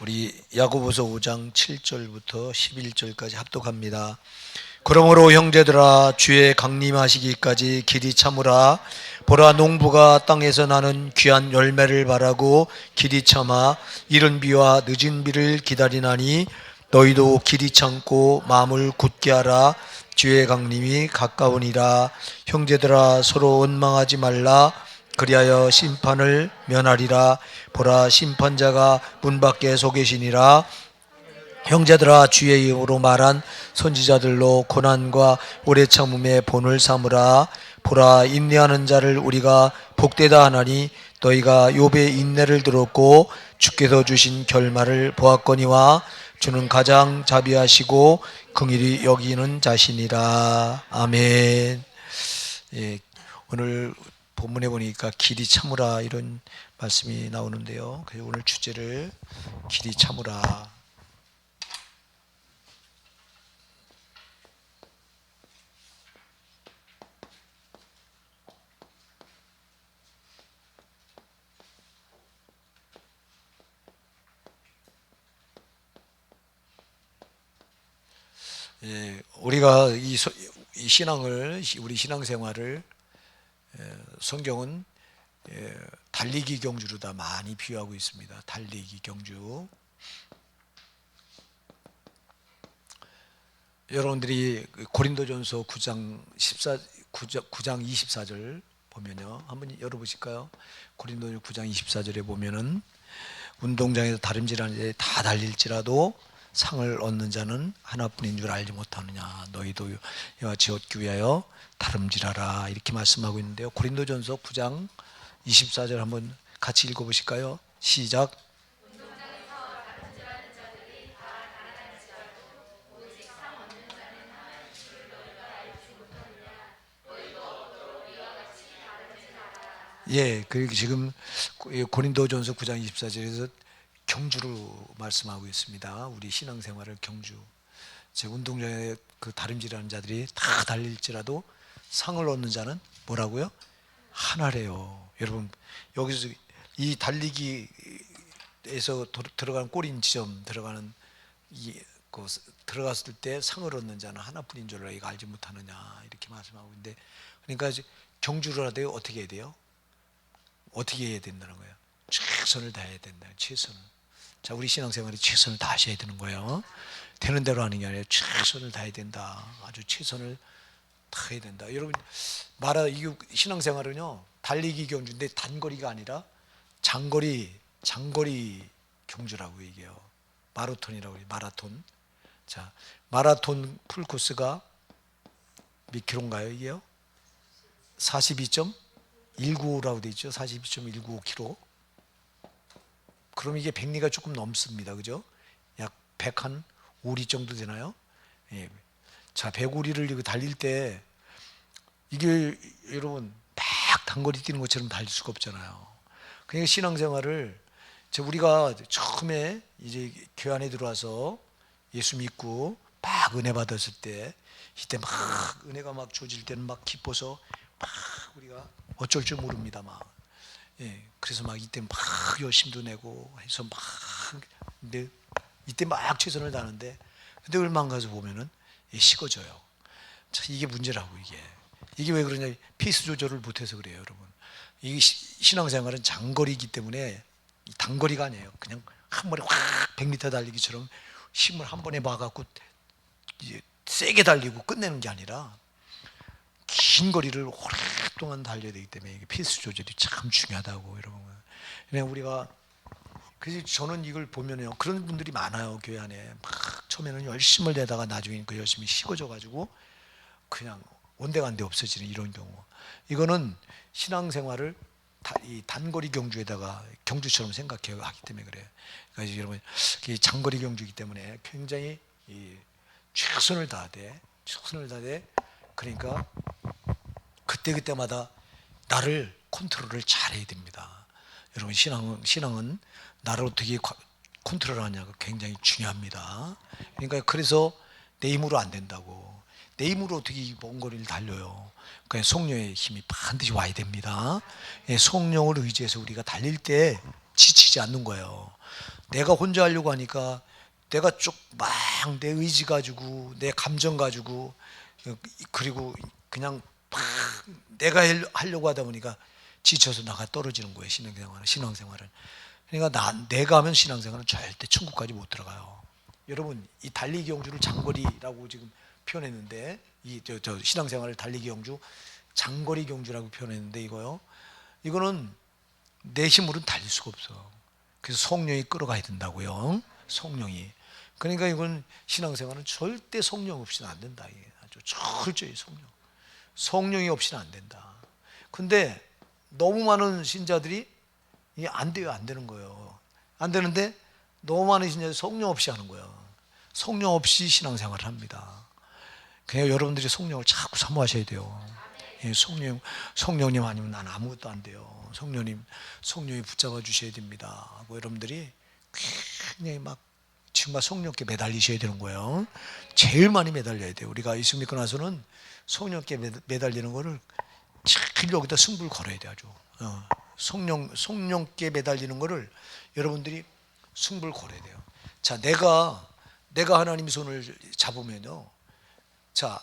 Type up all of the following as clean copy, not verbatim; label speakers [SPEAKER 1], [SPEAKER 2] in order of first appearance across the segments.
[SPEAKER 1] 우리 야고보서 5장 7절부터 11절까지 합독합니다. 그러므로 형제들아 주의 강림하시기까지 길이 참으라. 보라, 농부가 땅에서 나는 귀한 열매를 바라고 길이 참아 이른 비와 늦은 비를 기다리나니 너희도 길이 참고 마음을 굳게 하라. 주의 강림이 가까우니라. 형제들아 서로 원망하지 말라. 그리하여 심판을 면하리라. 보라, 심판자가 문 밖에 서 계시니라. 형제들아 주의 이름으로 말한 선지자들로 고난과 오래 참음의 본을 삼으라. 보라, 인내하는 자를 우리가 복되다 하나니 너희가 욥의 인내를 들었고 주께서 주신 결말을 보았거니와 주는 가장 자비하시고 긍휼히 여기는 자신이라. 아멘. 예, 오늘 본문에 보니까 길이 참으라 이런 말씀이 나오는데요. 그래서 오늘 주제를 길이 참으라. 예, 우리가 이 신앙을, 우리 신앙생활을 성경은 달리기 경주로 다 많이 비유하고 있습니다. 달리기 경주. 여러분들이 고린도전서 9장 24절 보면요, 한번 열어보실까요? 고린도전서 9장 24절에 보면은 운동장에서 다름질하는 데 다 달릴지라도 상을 얻는 자는 하나뿐인 줄 알지 못하느냐. 너희도 이와 지었기 위하여 다름질하라. 이렇게 말씀하고 있는데요. 고린도전서 9장 24절 한번 같이 읽어보실까요? 시작. 예, 그 지금 고린도전서 9장 24절에서 경주로 말씀하고 있습니다. 우리 신앙생활을 경주. 제 운동장에 그 다름질하는 자들이 다 달릴지라도 상을 얻는 자는 뭐라고요? 하나래요. 여러분, 여기서 이 달리기에서 들어가는 꼬린 지점 들어가는 들어갔을 때 상을 얻는 자는 하나뿐인 줄 너희가 알지 못하느냐, 이렇게 말씀하고 있는데, 그러니까 경주를 하되 어떻게 해야 돼요? 어떻게 해야 된다는 거예요? 최선을 다해야 된다. 최선을. 자, 우리 신앙생활에 최선을 다하셔야 되는 거예요. 되는 대로 하는 게 아니라 최선을 다해야 된다. 아주 최선을 다해야 된다. 여러분, 이게 신앙생활은요, 달리기 경주인데 단거리가 아니라 장거리 경주라고 얘기해요. 마라톤이라고 해요. 마라톤. 자, 마라톤 풀코스가 몇 킬로인가요, 이게요? 42.195라고 돼 있죠. 42.195km. 그럼 이게 백리가 조금 넘습니다. 그죠? 약 100한 5리 정도 되나요? 예. 자, 105리를 달릴 때 이게 여러분 막 단거리 뛰는 것처럼 달릴 수가 없잖아요. 그러니까 신앙생활을 우리가 처음에 이제 교회 안에 들어와서 예수 믿고 막 은혜 받았을 때, 이때 막 은혜가 막 주어질 때는 막 기뻐서 막 우리가 어쩔 줄 모릅니다. 막. 예, 그래서 막 이때 막 열심도 내고 해서 막, 근데 이때 막 최선을 다하는데, 근데 얼마 안 가서 보면은 식어져요. 자, 이게 문제라고. 이게 왜 그러냐? 페이스 조절을 못해서 그래요, 여러분. 이 신앙생활은 장거리이기 때문에 단거리가 아니에요. 그냥 한 번에 확 100m 달리기처럼 힘을 한 번에 막아갖고 세게 달리고 끝내는 게 아니라 긴 거리를 오랫동안 달려야 되기 때문에 이게 페이스 조절이 참 중요하다고, 여러분. 그냥 우리가, 그래서 저는 이걸 보면요, 그런 분들이 많아요. 교회 안에 막 처음에는 열심을 내다가 나중에 그 열심히 식어져가지고 그냥 온데간데 없어지는 이런 경우. 이거는 신앙생활을 이 단거리 경주에다가 경주처럼 생각해 하기 때문에 그래요. 그러니까 여러분, 장거리 경주이기 때문에 굉장히 최선을 다하되. 그러니까 그때마다 나를 컨트롤을 잘해야 됩니다. 여러분, 신앙은 나를 어떻게 컨트롤하냐가 굉장히 중요합니다. 그러니까 그래서 내 힘으로 안 된다고. 내 힘으로 어떻게 이 먼 거리를 달려요? 그러니까 성령의 힘이 반드시 와야 됩니다. 성령을 의지해서 우리가 달릴 때 지치지 않는 거예요. 내가 혼자 하려고 하니까 내가 쭉 막 내 의지 가지고 내 감정 가지고 그리고 그냥 막 내가 하려고 하다 보니까 지쳐서 나가 떨어지는 거예요. 신앙생활은. 그러니까 내가 하면 신앙생활은 절대 천국까지 못 들어가요. 여러분, 이 달리기 경주를 장거리라고 지금 표현했는데, 저 신앙생활을 달리기 경주 장거리 경주라고 표현했는데, 이거는 내 힘으로는 달릴 수가 없어. 그래서 성령이 끌어가야 된다고요. 성령이. 그러니까 이건 신앙생활은 절대 성령 없이는 안 된다. 이게 아주 철저히 성령이 없이는 안 된다. 근데 너무 많은 신자들이 이게 안 돼요. 안 되는 거예요. 안 되는데 너무 많은 신자들이 성령 없이 하는 거예요. 성령 없이 신앙생활을 합니다. 그냥 여러분들이 성령을 자꾸 사모하셔야 돼요. 예, 성령님 아니면 난 아무것도 안 돼요. 성령이 붙잡아 주셔야 됩니다. 하고 여러분들이 굉장히 막 정말 성령께 매달리셔야 되는 거예요. 제일 많이 매달려야 돼요. 우리가 예수 믿고 나서는 성령께 매달리는 거를 제일 여기다 승부를 걸어야 돼. 아주 성령께 매달리는 거를 여러분들이 승부를 걸어야 돼요. 자, 내가 하나님의 손을 잡으면요, 자,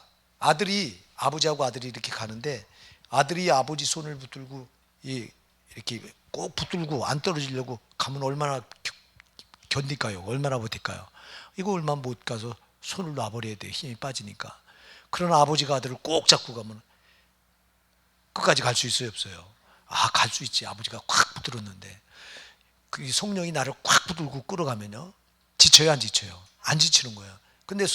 [SPEAKER 1] 아버지하고 아들이 이렇게 가는데 아들이 아버지 손을 붙들고 이렇게 꼭 붙들고 안 떨어지려고 가면 얼마나 견딜까요? 얼마나 버틸까요? 이거 얼마 못 가서 손을 놔버려야 돼요. 힘이 빠지니까. 그러나 아버지가 아들을 꼭 잡고 가면 끝까지 갈 수 있어요, 없어요? 갈 수 있지. 아버지가 꽉 붙들었는데 그 성령이 나를 꽉 붙들고 끌어가면요, 지쳐요, 안 지쳐요? 안 지치는 거예요. 근데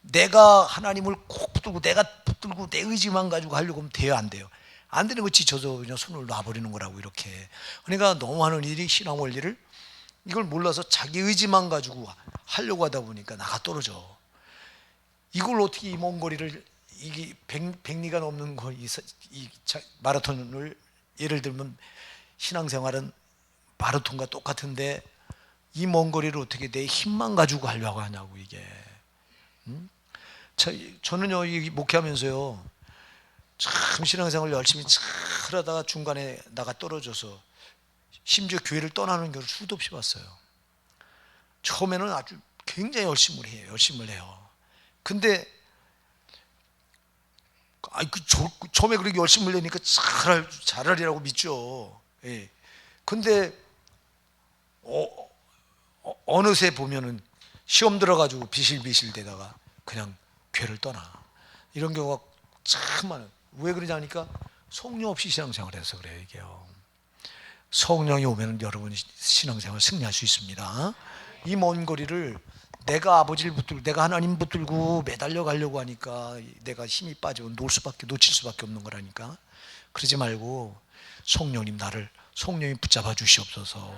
[SPEAKER 1] 내가 하나님을 꼭 붙들고 내가 붙들고 내 의지만 가지고 하려고 하면 돼요, 안 돼요? 안 되는 거 지쳐서 그냥 손을 놔버리는 거라고. 이렇게. 그러니까 너무 많은 일이 신앙 원리를 이걸 몰라서 자기 의지만 가지고 하려고 하다 보니까 나가 떨어져. 이걸 어떻게 이 먼 거리를, 이게 백리가 넘는 거, 이 마라톤을 예를 들면 신앙생활은 마라톤과 똑같은데 이 먼 거리를 어떻게 내 힘만 가지고 하려고 하냐고. 이게 저는요, 이 목회하면서요, 참 신앙생활 열심히 잘 하다가 중간에 나가 떨어져서 심지어 교회를 떠나는 경우를 수도 없이 봤어요. 처음에는 아주 굉장히 열심을 해요. 근데 처음에 그렇게 열심을 내니까 잘하리라고 믿죠. 예. 근데 어느새 보면은 시험 들어가지고 비실비실 대다가 그냥 교회를 떠나. 이런 경우가 참 많아요. 왜 그러냐니까 성령 없이 신앙생활을 해서 그래요. 이게요. 성령이 오면 여러분이 신앙생활 승리할 수 있습니다. 이 먼 거리를 내가 아버지를 붙들고 내가 하나님 붙들고 매달려 가려고 하니까 내가 힘이 빠지고 놓칠 수밖에 없는 거라니까. 그러지 말고 성령님 성령이 붙잡아 주시옵소서,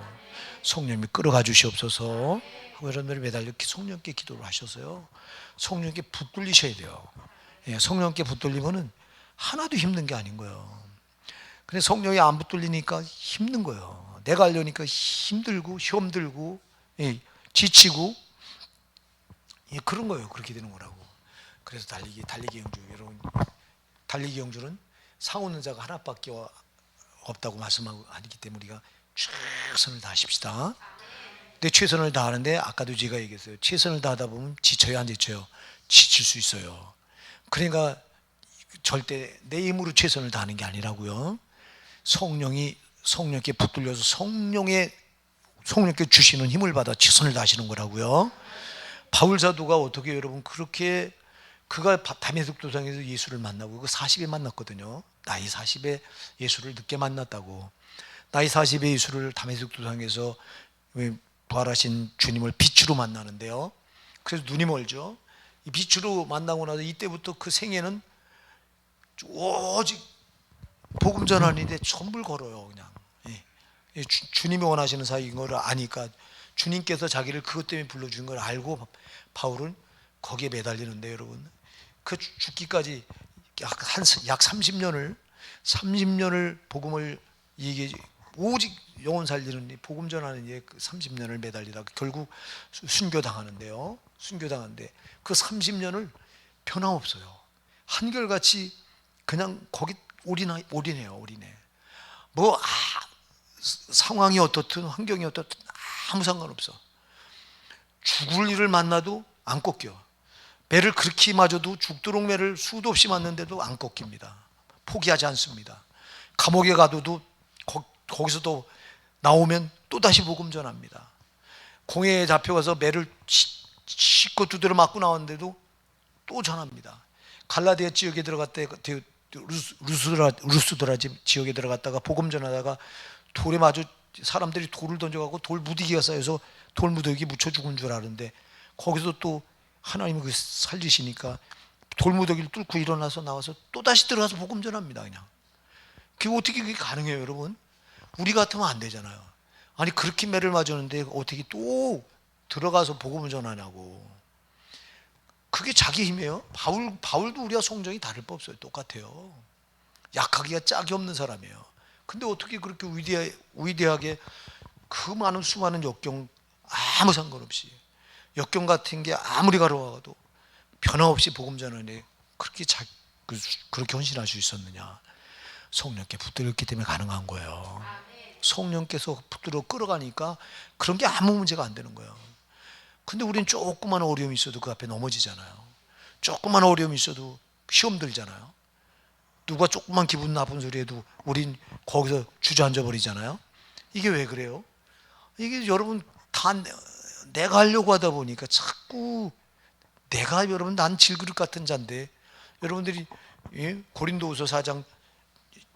[SPEAKER 1] 성령님이 끌어가 주시옵소서 하고 여러분들이 매달려 성령께 기도를 하셔서요, 성령께 붙들리셔야 돼요. 예, 성령께 붙들리면은 하나도 힘든 게 아닌 거예요. 근데 성령이 안 붙들리니까 힘든 거예요. 내가 하려니까 힘들고 시험 들고 지치고 그런 거예요. 그렇게 되는 거라고. 그래서 달리기 경주, 여러분, 달리기 경주는 상 얻는 자가 하나밖에 없다고 말씀하고 하기 때문에 우리가 최선을 다하십시다. 근데 최선을 다하는데 아까도 제가 얘기했어요. 최선을 다하다 보면 지쳐요, 안 지쳐요? 지칠 수 있어요. 그러니까 절대 내 힘으로 최선을 다하는 게 아니라고요. 성령께 붙들려서 성령께 주시는 힘을 받아 최선을 다하시는 거라고요. 바울 사도가 어떻게, 여러분, 그렇게 그가 다메섹 도상에서 예수를 만나고 그 40에 만났거든요. 나이 40에 예수를 늦게 만났다고. 나이 40에 예수를 다메섹 도상에서 부활하신 주님을 빛으로 만나는데요. 그래서 눈이 멀죠. 이 빛으로 만나고 나서 이때부터 그 생애는 오직 복음 전하는데 전부를 걸어요. 그냥 주님이 원하시는 사역인 걸 아니까 주님께서 자기를 그것 때문에 불러주신 걸 알고 바울은 거기에 매달리는데, 여러분, 그 죽기까지 약 30년을 복음을 오직 영혼 살리는 복음 전하는 30년을 매달리다가 결국 순교당하는데요. 순교당하는데 그 30년을 변함없어요. 한결같이 그냥 거기 올인해요. 상황이 어떻든 환경이 어떻든 아무 상관없어. 죽을 일을 만나도 안 꺾여. 매를 그렇게 맞아도 죽도록 매를 수도 없이 맞는데도 안 꺾입니다. 포기하지 않습니다. 감옥에 가도 거기서도 나오면 또다시 복음 전합니다. 공회에 잡혀가서 매를 씻고 두드려 맞고 나왔는데도 또 전합니다. 갈라디아 지역에 들어갔다 루스드라 지역에 들어갔다가 복음 전하다가 돌에 맞아 사람들이 돌을 던져가고 돌 무더기가 쌓여서 돌 무더기 묻혀 죽은 줄 아는데 거기서 또 하나님이 그 살리시니까 돌 무더기를 뚫고 일어나서 나와서 또다시 들어가서 복음 전합니다. 그냥 그게 어떻게 그게 가능해요, 여러분? 우리 같으면 안 되잖아요. 아니 그렇게 매를 맞았는데 어떻게 또 들어가서 복음을 전하냐고. 그게 자기 힘이에요. 바울도 우리와 성정이 다를 바 없어요. 똑같아요. 약하기가 짝이 없는 사람이에요. 근데 어떻게 그렇게 위대하게 그 많은 수많은 역경 아무 상관없이 역경 같은 게 아무리 가로와도 변함없이 복음 전하는데 그렇게 헌신할 수 있었느냐? 성령께 붙들었기 때문에 가능한 거예요. 성령께서 붙들어 끌어가니까 그런 게 아무 문제가 안 되는 거예요. 근데 우린 조그만 어려움이 있어도 그 앞에 넘어지잖아요. 조그만 어려움이 있어도 시험 들잖아요. 누가 조그만 기분 나쁜 소리 해도 우린 거기서 주저앉아 버리잖아요. 이게 왜 그래요? 이게 여러분 다 내가 하려고 하다 보니까 자꾸 여러분 난 질그릇 같은 자인데 여러분들이 고린도후서 4장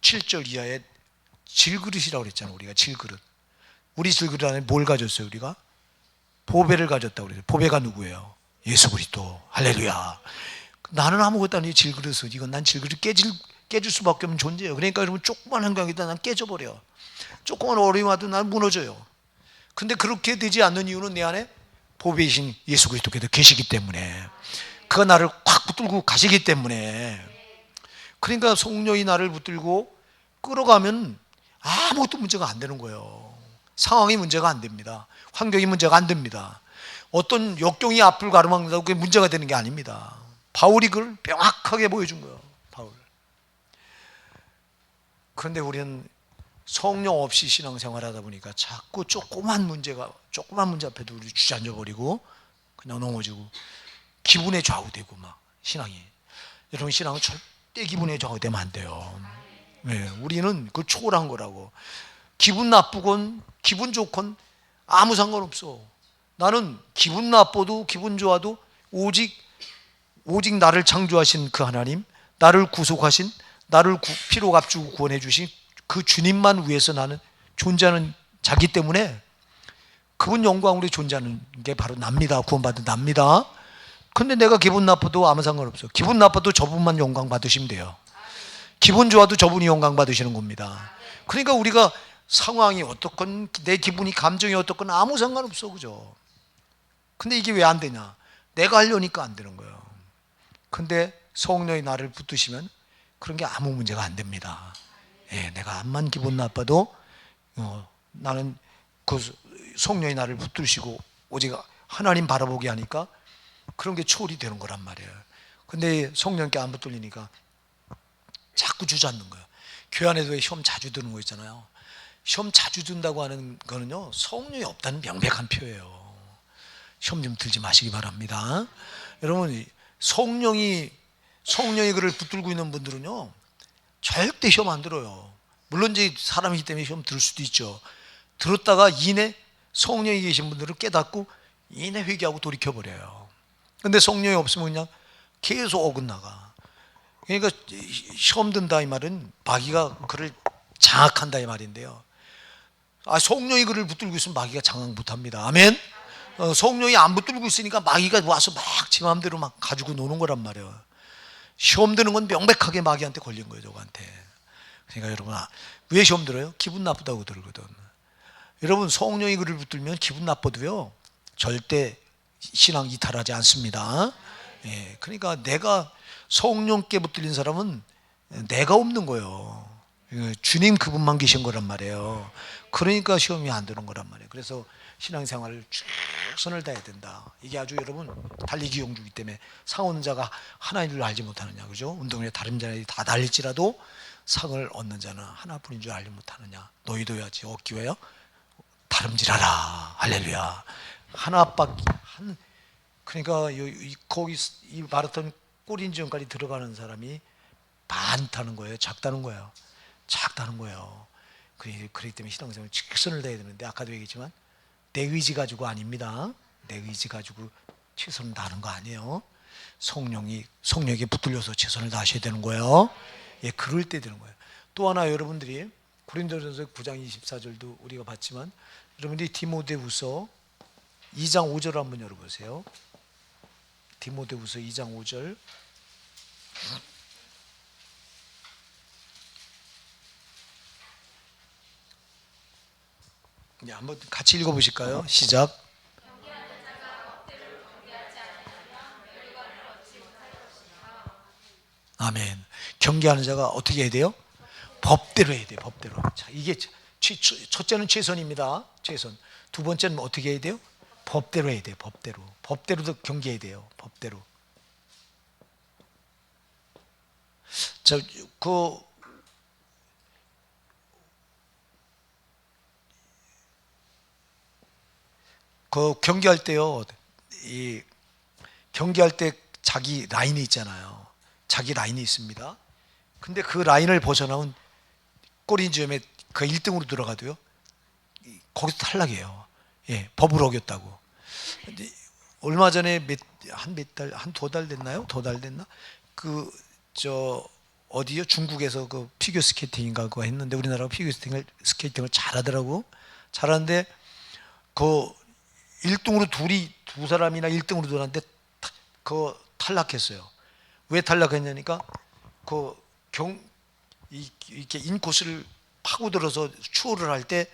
[SPEAKER 1] 7절 이하에 질그릇이라고 그랬잖아요. 우리가 질그릇. 우리 질그릇 안에 뭘 가졌어요? 우리가 보배를 가졌다고 그래요. 보배가 누구예요? 예수 그리스도. 할렐루야. 나는 아무것도 아니에요. 질그릇은. 이건 난 질그릇 깨질 수밖에 없는 존재예요. 그러니까 여러분 조그만 한강이다 난 깨져버려. 조그만 어려움이 와도 난 무너져요. 근데 그렇게 되지 않는 이유는 내 안에 보배이신 예수 그리스도께서 계시기 때문에, 그가 나를 꽉 붙들고 가시기 때문에. 그러니까 성령이 나를 붙들고 끌어가면 아무것도 문제가 안 되는 거예요. 상황이 문제가 안 됩니다. 환경이 문제가 안 됩니다. 어떤 역경이 앞을 가로막는다고 그게 문제가 되는 게 아닙니다. 바울이 그걸 명확하게 보여준 거예요. 바울. 그런데 우리는 성령 없이 신앙생활하다 보니까 자꾸 조그만 문제 앞에도 우리 주저앉아 버리고 그냥 넘어지고 기분에 좌우되고 막 신앙이. 여러분 신앙은 절대 기분에 좌우되면 안 돼요. 네, 우리는 그 초월한 거라고. 기분 나쁘건 기분 좋건 아무 상관없어. 나는 기분 나빠도 기분 좋아도 오직 나를 창조하신 그 하나님, 나를 구속하신, 나를 피로 값주고 구원해 주신 그 주님만 위해서 나는 존재하는 자기 때문에 그분 영광으로 존재하는 게 바로 납니다. 구원받은 납니다. 근데 내가 기분 나빠도 아무 상관없어. 기분 나빠도 저분만 영광 받으시면 돼요. 기분 좋아도 저분이 영광 받으시는 겁니다. 그러니까 우리가 상황이 어떻건 내 기분이 감정이 어떻건 아무 상관없어. 그죠? 근데 이게 왜 안 되냐? 내가 하려니까 안 되는 거예요. 근데 성령이 나를 붙드시면 그런 게 아무 문제가 안 됩니다. 예, 내가 암만 기분 나빠도 나는 그 성령이 나를 붙드시고 오직 하나님 바라보게 하니까 그런 게 초월이 되는 거란 말이에요. 근데 성령께 안 붙들리니까 자꾸 주저앉는 거예요. 교회 안에도 시험 자주 드는 거 있잖아요. 시험 자주 든다고 하는 거는요, 성령이 없다는 명백한 표예요. 시험 좀 들지 마시기 바랍니다. 여러분, 성령이 그를 붙들고 있는 분들은요, 절대 시험 안 들어요. 물론 이제 사람이기 때문에 시험 들을 수도 있죠. 들었다가 이내 성령이 계신 분들은 깨닫고 이내 회개하고 돌이켜버려요. 근데 성령이 없으면 그냥 계속 어긋나가. 그러니까 시험 든다 이 말은 마귀가 그를 장악한다 이 말인데요. 성령이 그를 붙들고 있으면 마귀가 장악 못합니다. 아멘. 성령이 안 붙들고 있으니까 마귀가 와서 막 지 마음대로 막 가지고 노는 거란 말이에요. 시험 드는 건 명백하게 마귀한테 걸린 거예요, 저한테. 그러니까 여러분, 왜 시험 들어요? 기분 나쁘다고 들거든. 여러분, 성령이 그를 붙들면 기분 나빠도요, 절대 신앙 이탈하지 않습니다. 예, 그러니까 내가 성령께 붙들린 사람은 내가 없는 거예요. 주님 그분만 계신 거란 말이에요. 그러니까 시험이 안 되는 거란 말이에요. 그래서 신앙생활을 최선을 다해야 된다. 이게 아주 여러분 달리기 용주기 때문에 상하는 자가 하나님을 알지 못하느냐, 그죠? 운동회 다른 자들이 다 달릴지라도 상을 얻는 자는 하나뿐인 줄 알지 못하느냐. 너희도 여지 얻기 위하여 다름질하라. 할렐루야. 하나밖에 한 그러니까 거기 이 마라톤 꼬린지점까지 들어가는 사람이 많다는 거예요. 작다는 거예요. 작다는 거예요. 그렇기 때문에 신앙생활 최선을 다해야 되는데 아까도 얘기했지만 내 의지 가지고 아닙니다. 내 의지 가지고 최선을 다하는 거 아니에요. 성령에 붙들려서 최선을 다하셔야 되는 거예요. 예, 그럴 때 되는 거예요. 또 하나 여러분들이 고린도전서 9장 24절도 우리가 봤지만 여러분들이 디모데후서 2장 5절 한번 열어보세요. 디모데후서 2장 5절. 네, 한번 같이 읽어보실까요? 시작. 아멘. 경계하는 자가 어떻게 해야 돼요? 법대로 해야 돼요. 법대로. 자, 이게 첫째는 최선입니다. 최선. 두 번째는 어떻게 해야 돼요? 법대로 해야 돼요. 법대로. 법대로도 경계해야 돼요. 법대로. 자, 그 경계할 때요. 이 경계할 때 자기 라인이 있잖아요. 자기 라인이 있습니다. 근데 그 라인을 벗어나온 꼬린지점에 그 1등으로 들어가도요. 거기서 탈락이에요. 예, 법을 어겼다고. 얼마 전에 한 두 달 됐나요? 두 달 됐나? 어디요? 중국에서 그 피겨 스케이팅인가 그거 했는데 우리나라가 피겨 스케이팅을 잘하더라고. 잘하는데 그 1등으로 두 사람이나 1등으로 들어갔는데 그 탈락했어요. 왜 탈락했냐니까 이렇게 인코스를 파고들어서 추월을 할 때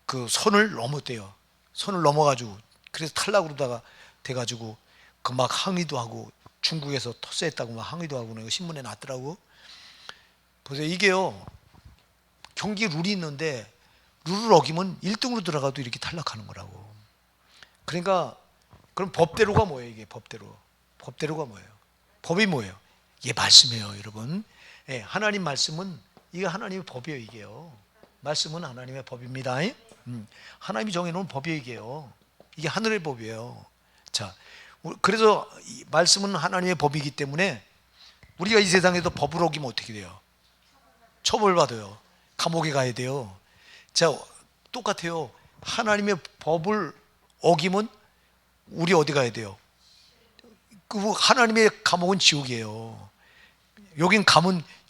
[SPEAKER 1] 그 선을 넘었대요. 선을 넘어가지고 그래서 탈락으로다가 돼가지고 그 막 항의도 하고 중국에서 토스했다고 막 항의도 하고 이거 신문에 났더라고. 보세요. 이게요. 경기 룰이 있는데 룰을 어기면 1등으로 들어가도 이렇게 탈락하는 거라고. 그러니까 그럼 법대로가 뭐예요? 이게 법대로가 뭐예요? 법이 뭐예요? 이게 말씀이에요, 여러분. 예, 하나님 말씀은 이게 하나님의 법이에요, 이게요. 말씀은 하나님의 법입니다. 하나님이 정해놓은 법이에요, 이게요. 이게 하늘의 법이에요. 자, 그래서 말씀은 하나님의 법이기 때문에 우리가 이 세상에서 법을 어기면 어떻게 돼요? 처벌받아요. 감옥에 가야 돼요. 자, 똑같아요. 하나님의 법을 어기면 우리 어디 가야 돼요? 그 하나님의 감옥은 지옥이에요. 여긴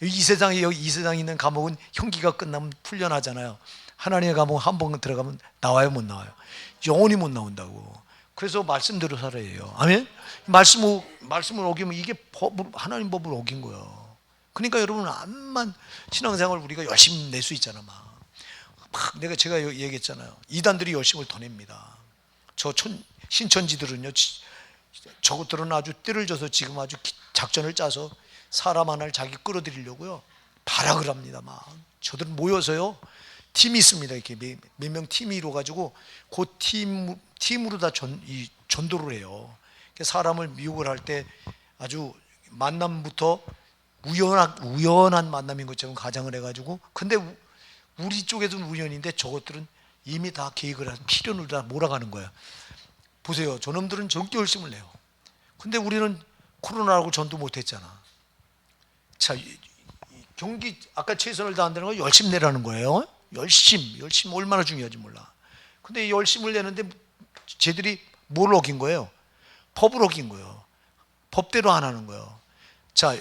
[SPEAKER 1] 이 세상에 있는 감옥은 형기가 끝나면 풀려나잖아요. 하나님의 감옥 한 번 들어가면 나와요, 못 나와요? 영원히 못 나온다고. 그래서 말씀대로 살아야 해요. 아멘? 말씀을 어기면 이게 하나님 법을 어긴 거예요. 그러니까 여러분 암만 신앙생활 우리가 열심히 낼 수 있잖아. 막 제가 얘기했잖아요. 이단들이 열심을 더 냅니다. 신천지들은요, 저것들은 아주 띠를 져서 지금 아주 작전을 짜서 사람 하나를 자기 끌어들이려고요 발악을 합니다. 막 저들은 모여서요 팀이 있습니다. 이렇게 몇 명 팀이 이루어가지고 그 팀으로 다 전도를 해요. 사람을 미혹을 할 때 아주 만남부터 우연한 만남인 것처럼 가장을 해가지고, 근데 우리 쪽에서는 우연인데 저것들은 이미 다 계획을 해서 필연으로 다 몰아가는 거예요. 보세요. 저놈들은 정기 열심을 내요. 근데 우리는 코로나라고 전도 못했잖아. 자, 경기 아까 최선을 다한다는 건 열심 내라는 거예요. 열심 얼마나 중요한지 몰라. 근데 이 열심을 내는데 쟤들이 뭘 어긴 거예요? 법을 어긴 거예요. 법대로 안 하는 거예요. 자,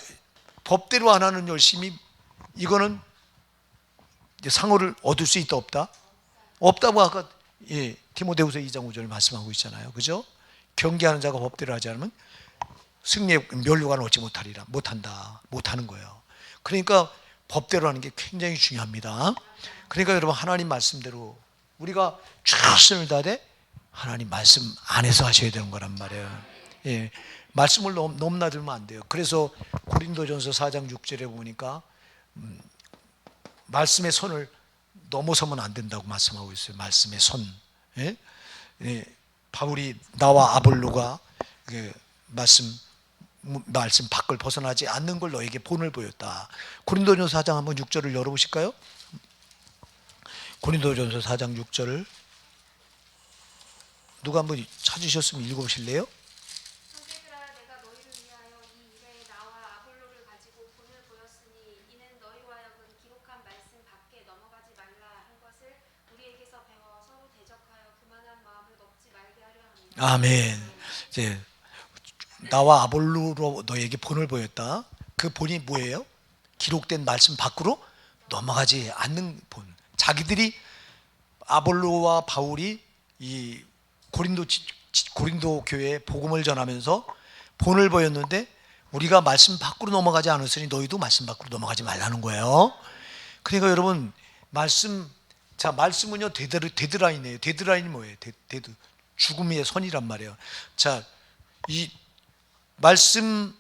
[SPEAKER 1] 법대로 안 하는 열심이 이거는 상호를 얻을 수 있다 없다? 없다고 아까 디모데후서 2장 5절 말씀하고 있잖아요. 그죠? 경계하는 자가 법대로 하지 않으면 승리의 면류관을 얻지 못하는 거예요. 그러니까 법대로 하는 게 굉장히 중요합니다. 그러니까 여러분 하나님 말씀대로 우리가 최선을 다해 하나님 말씀 안에서 하셔야 되는 거란 말이에요. 예, 말씀을 넘나들면 안 돼요. 그래서 고린도전서 4장 6절에 보니까 말씀의 선을 넘어서면 안 된다고 말씀하고 있어요. 말씀의 선. 바울이 나와 아볼로가 말씀 말씀 밖을 벗어나지 않는 걸 너에게 본을 보였다. 고린도전서 4장 한번 6절을 열어보실까요? 고린도전서 4장 6절을 누가 한번 찾으셨으면 읽어보실래요?
[SPEAKER 2] 형제들아 내가 너희를 위하여 이 일에 나와 아볼로를 가지고 본을 보였으니 이는 너희로 하여금 기록한 말씀 밖에 넘어가지 말라 한 것을 우리에게서 배워 서로 대적하여 그만한 마음을 먹지 말게 하려 합니다.
[SPEAKER 1] 아멘. 이제 나와 아볼로로 너에게 본을 보였다. 그 본이 뭐예요? 기록된 말씀 밖으로 넘어가지 않는 본. 자기들이 아볼로와 바울이 이 고린도 교회에 복음을 전하면서 본을 보였는데 우리가 말씀 밖으로 넘어가지 않았으니 너희도 말씀 밖으로 넘어가지 말라는 거예요. 그러니까 여러분 말씀은요 데드라인이에요. 데드라인이 뭐예요? 데드 죽음의 선이란 말이에요. 자, 이 말씀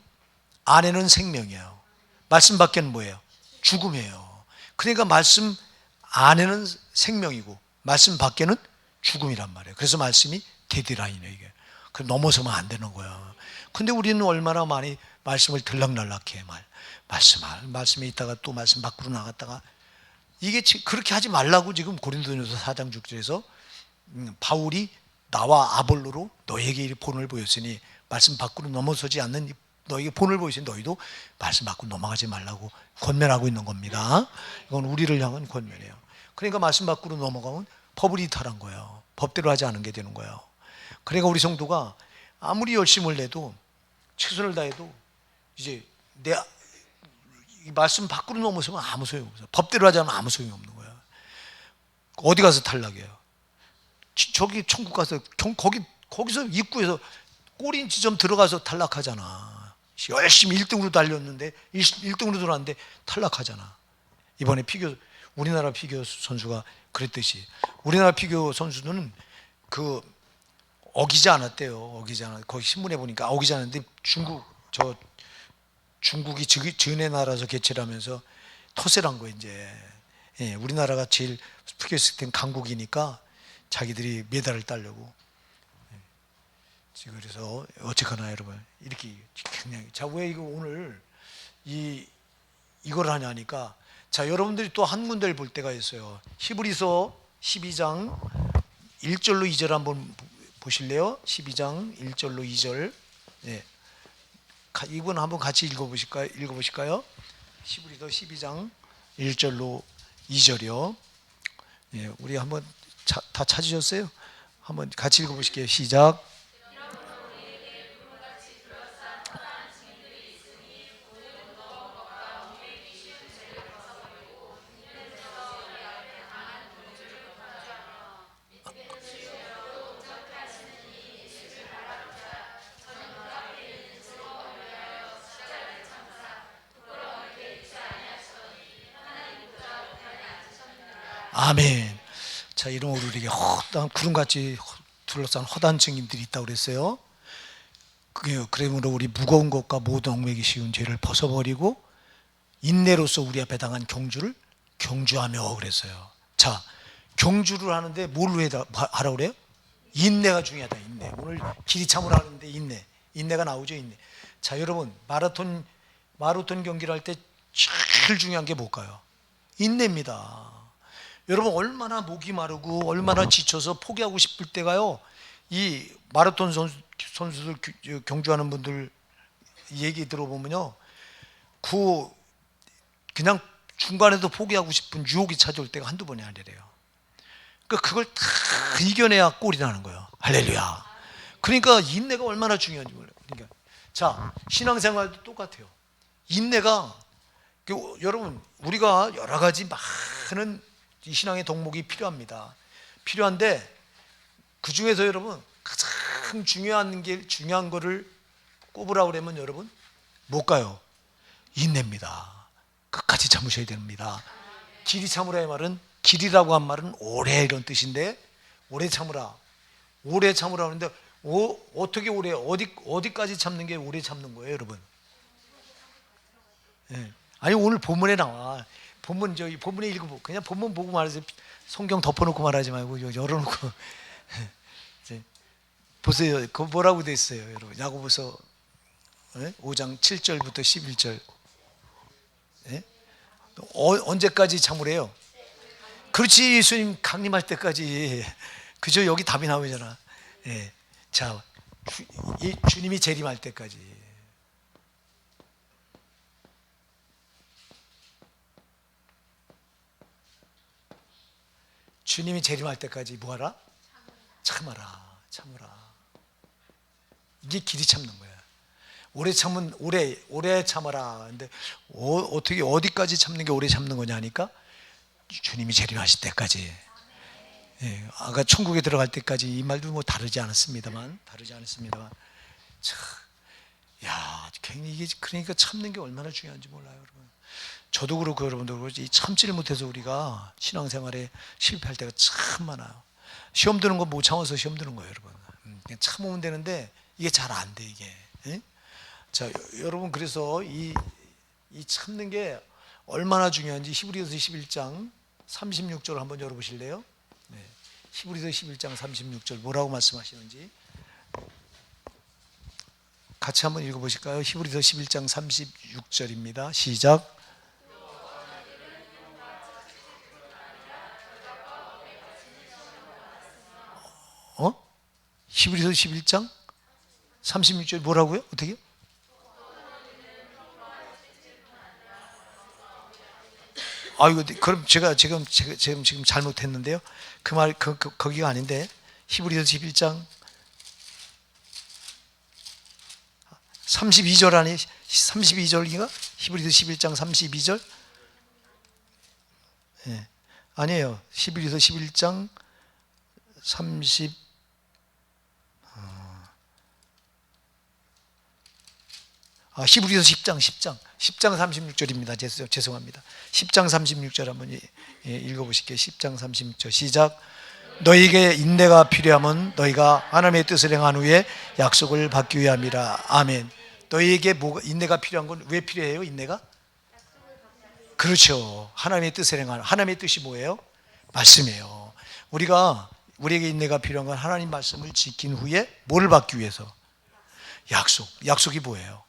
[SPEAKER 1] 안에는 생명이에요. 말씀 밖에는 뭐예요? 죽음이에요. 그러니까 말씀 안에는 생명이고 말씀 밖에는 죽음이란 말이에요. 그래서 말씀이 데드라인이에요. 이게 넘어서면 안 되는 거야. 근데 우리는 얼마나 많이 말씀을 들락날락해. 말씀에 있다가 또 말씀 밖으로 나갔다가 이게 그렇게 하지 말라고 지금 고린도전서 4장 6절에서 바울이 나와 아볼로로 너에게 본을 보였으니 말씀 밖으로 넘어서지 않는 너에게 본을 보이신 너희도 말씀 밖으로 넘어가지 말라고 권면하고 있는 겁니다. 이건 우리를 향한 권면이에요. 그러니까 말씀 밖으로 넘어가면 법을 이탈한 거예요. 법대로 하지 않은 게 되는 거예요. 그러니까 우리 성도가 아무리 열심을 내도 최선을 다해도 이제 이 말씀 밖으로 넘어서면 아무 소용이 없어요. 법대로 하지 않으면 아무 소용이 없는 거예요. 어디 가서 탈락해요? 저기 천국 가서 거기서 입구에서 꼬린 지점 들어가서 탈락하잖아. 열심히 1등으로 달렸는데 1등으로 들어왔는데 탈락하잖아. 이번에 우리나라 피겨 선수가 그랬듯이 우리나라 피겨 선수는 어기지 않았대요. 거기 신문에 보니까 어기지 않았는데 중국이 전의 나라에서 개최를 하면서 토세란 거 이제. 예, 우리나라가 제일 피겨스케이팅 강국이니까 자기들이 메달을 따려고. 그래서 어쨌거나 여러분 이렇게 그냥 왜 이거 오늘 이걸 하냐니까 여러분들이 또 한 군데를 볼 때가 있어요. 히브리서 12장 1절로 2절 한번 보실래요? 12장 1절로 2절. 예. 이분 한번 같이 읽어보실까요? 히브리서 12장 1절로 2절이요. 예, 우리 한번 다 찾으셨어요? 한번 같이 읽어보실게요. 시작. 아멘. 자, 이런 우리에게 구름같이 둘러싼 허단 증인들이 있다고 그랬어요. 그러므로 우리 무거운 것과 모든 얽매기 쉬운 죄를 벗어버리고 인내로서 우리 앞에 당한 경주를 경주하며 그랬어요. 자, 경주를 하는데 뭘로 하라고 그래요? 인내가 중요하다. 인내. 오늘 길이 참으라 하는데 인내가 나오죠. 인내. 자, 여러분 마라톤 경기를 할 때 제일 중요한 게 뭘까요? 인내입니다. 여러분 얼마나 목이 마르고 얼마나 지쳐서 포기하고 싶을 때가요. 이 마라톤 선수들 경주하는 분들 얘기 들어보면요, 그냥 중간에도 포기하고 싶은 유혹이 찾아올 때가 한두 번이 아니래요. 그러니까 그걸 다 이겨내야 꼴이 나는 거예요. 할렐루야. 그러니까 인내가 얼마나 중요한지 몰라요. 그러니까 자, 신앙생활도 똑같아요. 인내가 여러분 우리가 여러 가지 많은 이 신앙의 덕목이 필요한데 그 중에서 여러분 가장 중요한 거를 꼽으라고 그러면 여러분 뭘까요? 인내입니다. 끝까지 참으셔야 됩니다. 길이 참으라의 말은, 길이라고 한 말은 오래 이런 뜻인데, 오래 참으라 하는데 어떻게 오래, 어디까지 참는 게 오래 참는 거예요, 여러분? 예. 아니 오늘 본문에 나와. 본문에 읽어보고 그냥 본문 보고 말하세요. 성경 덮어놓고 말하지 말고 열어놓고 이제 보세요. 그거 뭐라고 돼 있어요, 여러분? 야고보서 5장 7절부터 11절. 예? 언제까지 참으래요? 그렇지, 예수님 강림할 때까지. 그죠? 여기 답이 나오잖아. 예. 자, 주님이 재림할 때까지. 주님이 재림할 때까지 뭐하라? 참아라. 참으라. 이게 길이 참는 거야. 오래 참은 오래 참아라. 근데 어떻게 어디까지 참는 게 오래 참는 거냐 하니까 주님이 재림하실 때까지. 예, 아까 천국에 들어갈 때까지. 이 말도 뭐 다르지 않았습니다만 참, 야, 굉장히 이게 그러니까 참는 게 얼마나 중요한지 몰라요, 여러분. 저도 그렇고 여러분도 그렇고 이 참지를 못해서 우리가 신앙생활에 실패할 때가 참 많아요. 시험 드는 거 못 참아서 시험 드는 거예요, 여러분. 그냥 참으면 되는데 이게 잘 안 돼, 이게. 예? 자, 여러분, 그래서 이 참는 게 얼마나 중요한지 히브리서 11장 36절 한번 열어보실래요? 네. 히브리서 11장 36절 뭐라고 말씀하시는지 같이 한번 읽어보실까요? 히브리서 11장 36절입니다. 시작. 히브리서 11장 36절 뭐라고요? 어떻게요? 이거 그럼 제가 지금 잘못했는데요. 그 말 거기가 아닌데 히브리서 11장 32절 아니 32절인가? 히브리서 11장 32절? 예. 아니에요. 히브리서 11장 30 히브리서 10장 36절입니다. 죄송합니다. 10장 36절 한번 읽어보실게요. 10장 36절 시작. 너희에게 인내가 필요하면 너희가 하나님의 뜻을 행한 후에 약속을 받기 위함이라. 아멘. 너희에게 인내가 필요한 건 왜 필요해요? 인내가? 그렇죠. 하나님의 뜻을 행한. 하나님의 뜻이 뭐예요? 말씀이에요. 우리에게 인내가 필요한 건 하나님 말씀을 지킨 후에 뭐를 받기 위해서? 약속이 뭐예요?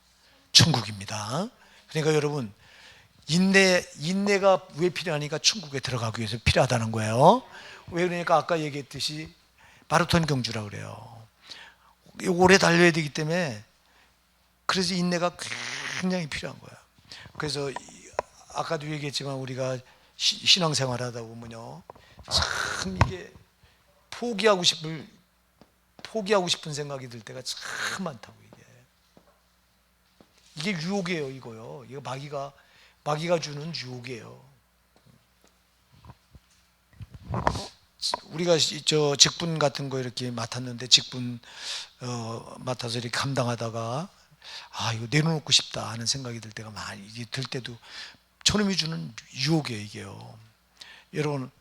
[SPEAKER 1] 천국입니다. 그러니까 여러분, 인내가 왜 필요하니까 천국에 들어가기 위해서 필요하다는 거예요. 왜 그러니까 아까 얘기했듯이 마라톤 경주라고 그래요. 오래 달려야 되기 때문에 그래서 인내가 굉장히 필요한 거예요. 그래서 아까도 얘기했지만 우리가 신앙생활 하다 보면요, 참 이게 포기하고 싶은 생각이 들 때가 참 많다고. 이게 유혹이에요, 이거요. 이거 마귀가 주는 유혹이에요. 우리가 저 직분 같은 거 이렇게 맡았는데 직분 맡아서 이렇게 감당하다가 이거 내려놓고 싶다 하는 생각이 들 때가 많이 들 때도 저놈이 주는 유혹이에요, 이게요. 여러분,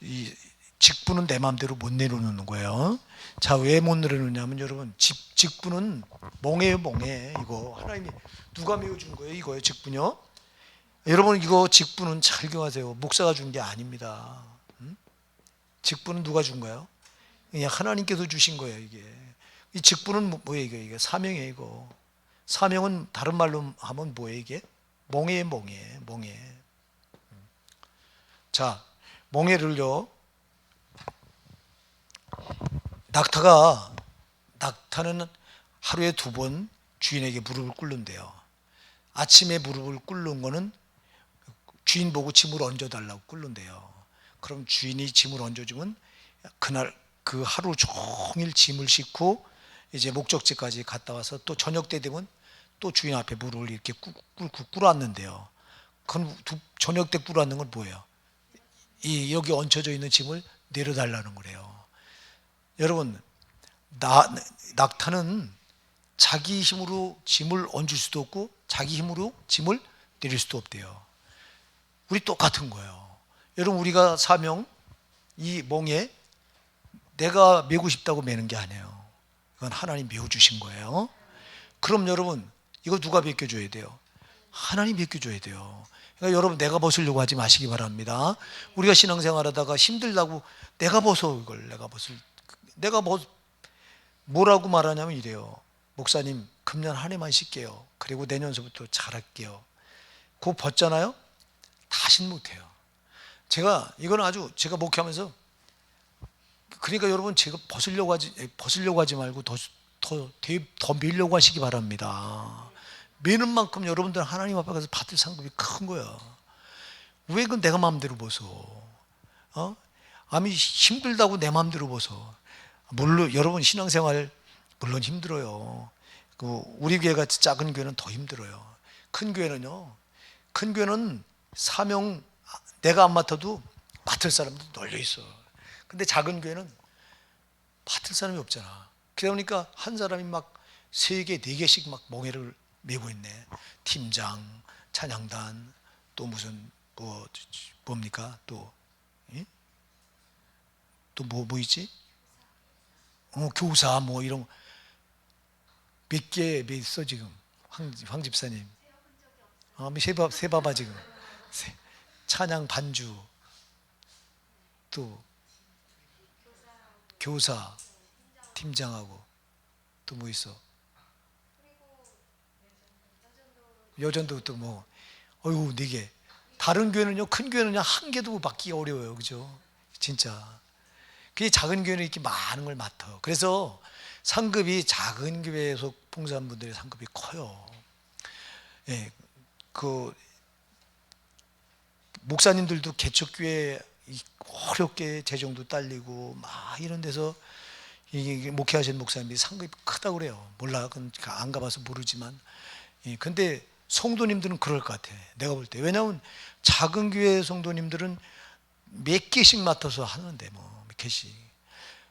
[SPEAKER 1] 이 직분은 내 마음대로 못 내려놓는 거예요. 자, 왜 못 내려놓냐면 여러분, 직분은 멍해요, 멍해. 이거 하나님이 누가 메워준 거예요, 이거요, 직분요. 여러분, 이거 직분은 잘 기억하세요. 목사가 준 게 아닙니다. 직분은 누가 준 거예요? 그냥 하나님께서 주신 거예요, 이게. 이 직분은 뭐예요, 이게? 사명이에요, 이거. 사명은 다른 말로 하면 뭐예요, 이게? 멍해요, 멍해. 자, 멍해를요, 낙타는 하루에 2번 주인에게 무릎을 꿇는데요. 아침에 무릎을 꿇는 거는 주인 보고 짐을 얹어달라고 꿇는데요. 그럼 주인이 짐을 얹어주면 그날 그 하루 종일 짐을 싣고 이제 목적지까지 갔다 와서 또 저녁 때 되면 또 주인 앞에 무릎을 이렇게 꿇었는데요. 그럼 저녁 때 꿇었는 건 뭐예요? 여기 얹혀져 있는 짐을 내려달라는 거래요. 여러분, 낙타는 자기 힘으로 짐을 얹을 수도 없고 자기 힘으로 짐을 내릴 수도 없대요. 우리 똑같은 거예요. 여러분, 우리가 사명, 이 멍에 내가 메고 싶다고 메는 게 아니에요. 이건 하나님 메워주신 거예요. 그럼 여러분, 이거 누가 맡겨줘야 돼요? 하나님 맡겨줘야 돼요. 그러니까 여러분, 내가 벗으려고 하지 마시기 바랍니다. 우리가 신앙생활 하다가 힘들다고 내가 뭐라고 말하냐면 이래요. 목사님 금년 한 해만 쉴게요. 그리고 내년서부터 잘할게요. 그거 벗잖아요? 다신 못해요. 이거는 아주 제가 목회하면서, 그러니까 여러분 제가 벗으려고 하지 말고 더 밀려고 하시기 바랍니다. 미는 만큼 여러분들 하나님 앞에 가서 받을 상급이 큰 거야. 왜 그 내가 마음대로 벗어? 아니 힘들다고 내 마음대로 벗어. 물론 여러분 신앙생활 물론 힘들어요. 우리 교회 같이 작은 교회는 더 힘들어요. 큰 교회는 사명 내가 안 맡아도 맡을 사람도 널려 있어. 근데 작은 교회는 맡을 사람이 없잖아. 그러다 보니까 한 사람이 막 3개, 4개씩 막 멍에를 메고 있네. 팀장, 찬양단, 또 무슨 뭡니까? 또 뭐 있지? 교사 뭐 이런 몇 개 있어 지금 황 집사님. 세봐봐 지금. 찬양 반주, 또 교사, 팀장하고 또 뭐 있어? 여전도 또 뭐, 어휴 4개. 다른 교회는요, 큰 교회는요 한 개도 맡기가 어려워요, 그죠? 진짜. 그게 작은 교회는 이렇게 많은 걸 맡아. 그래서 상급이 작은 교회에서 봉사한 분들의 상급이 커요. 예, 목사님들도 개척교회 어렵게 재정도 딸리고 막 이런 데서 이게 목회하시는 목사님들이 상급이 크다고 그래요. 몰라, 그건 안 가봐서 모르지만. 근데 성도님들은 그럴 것 같아, 내가 볼 때. 왜냐하면 작은 교회 성도님들은 몇 개씩 맡아서 하는데 몇 개씩.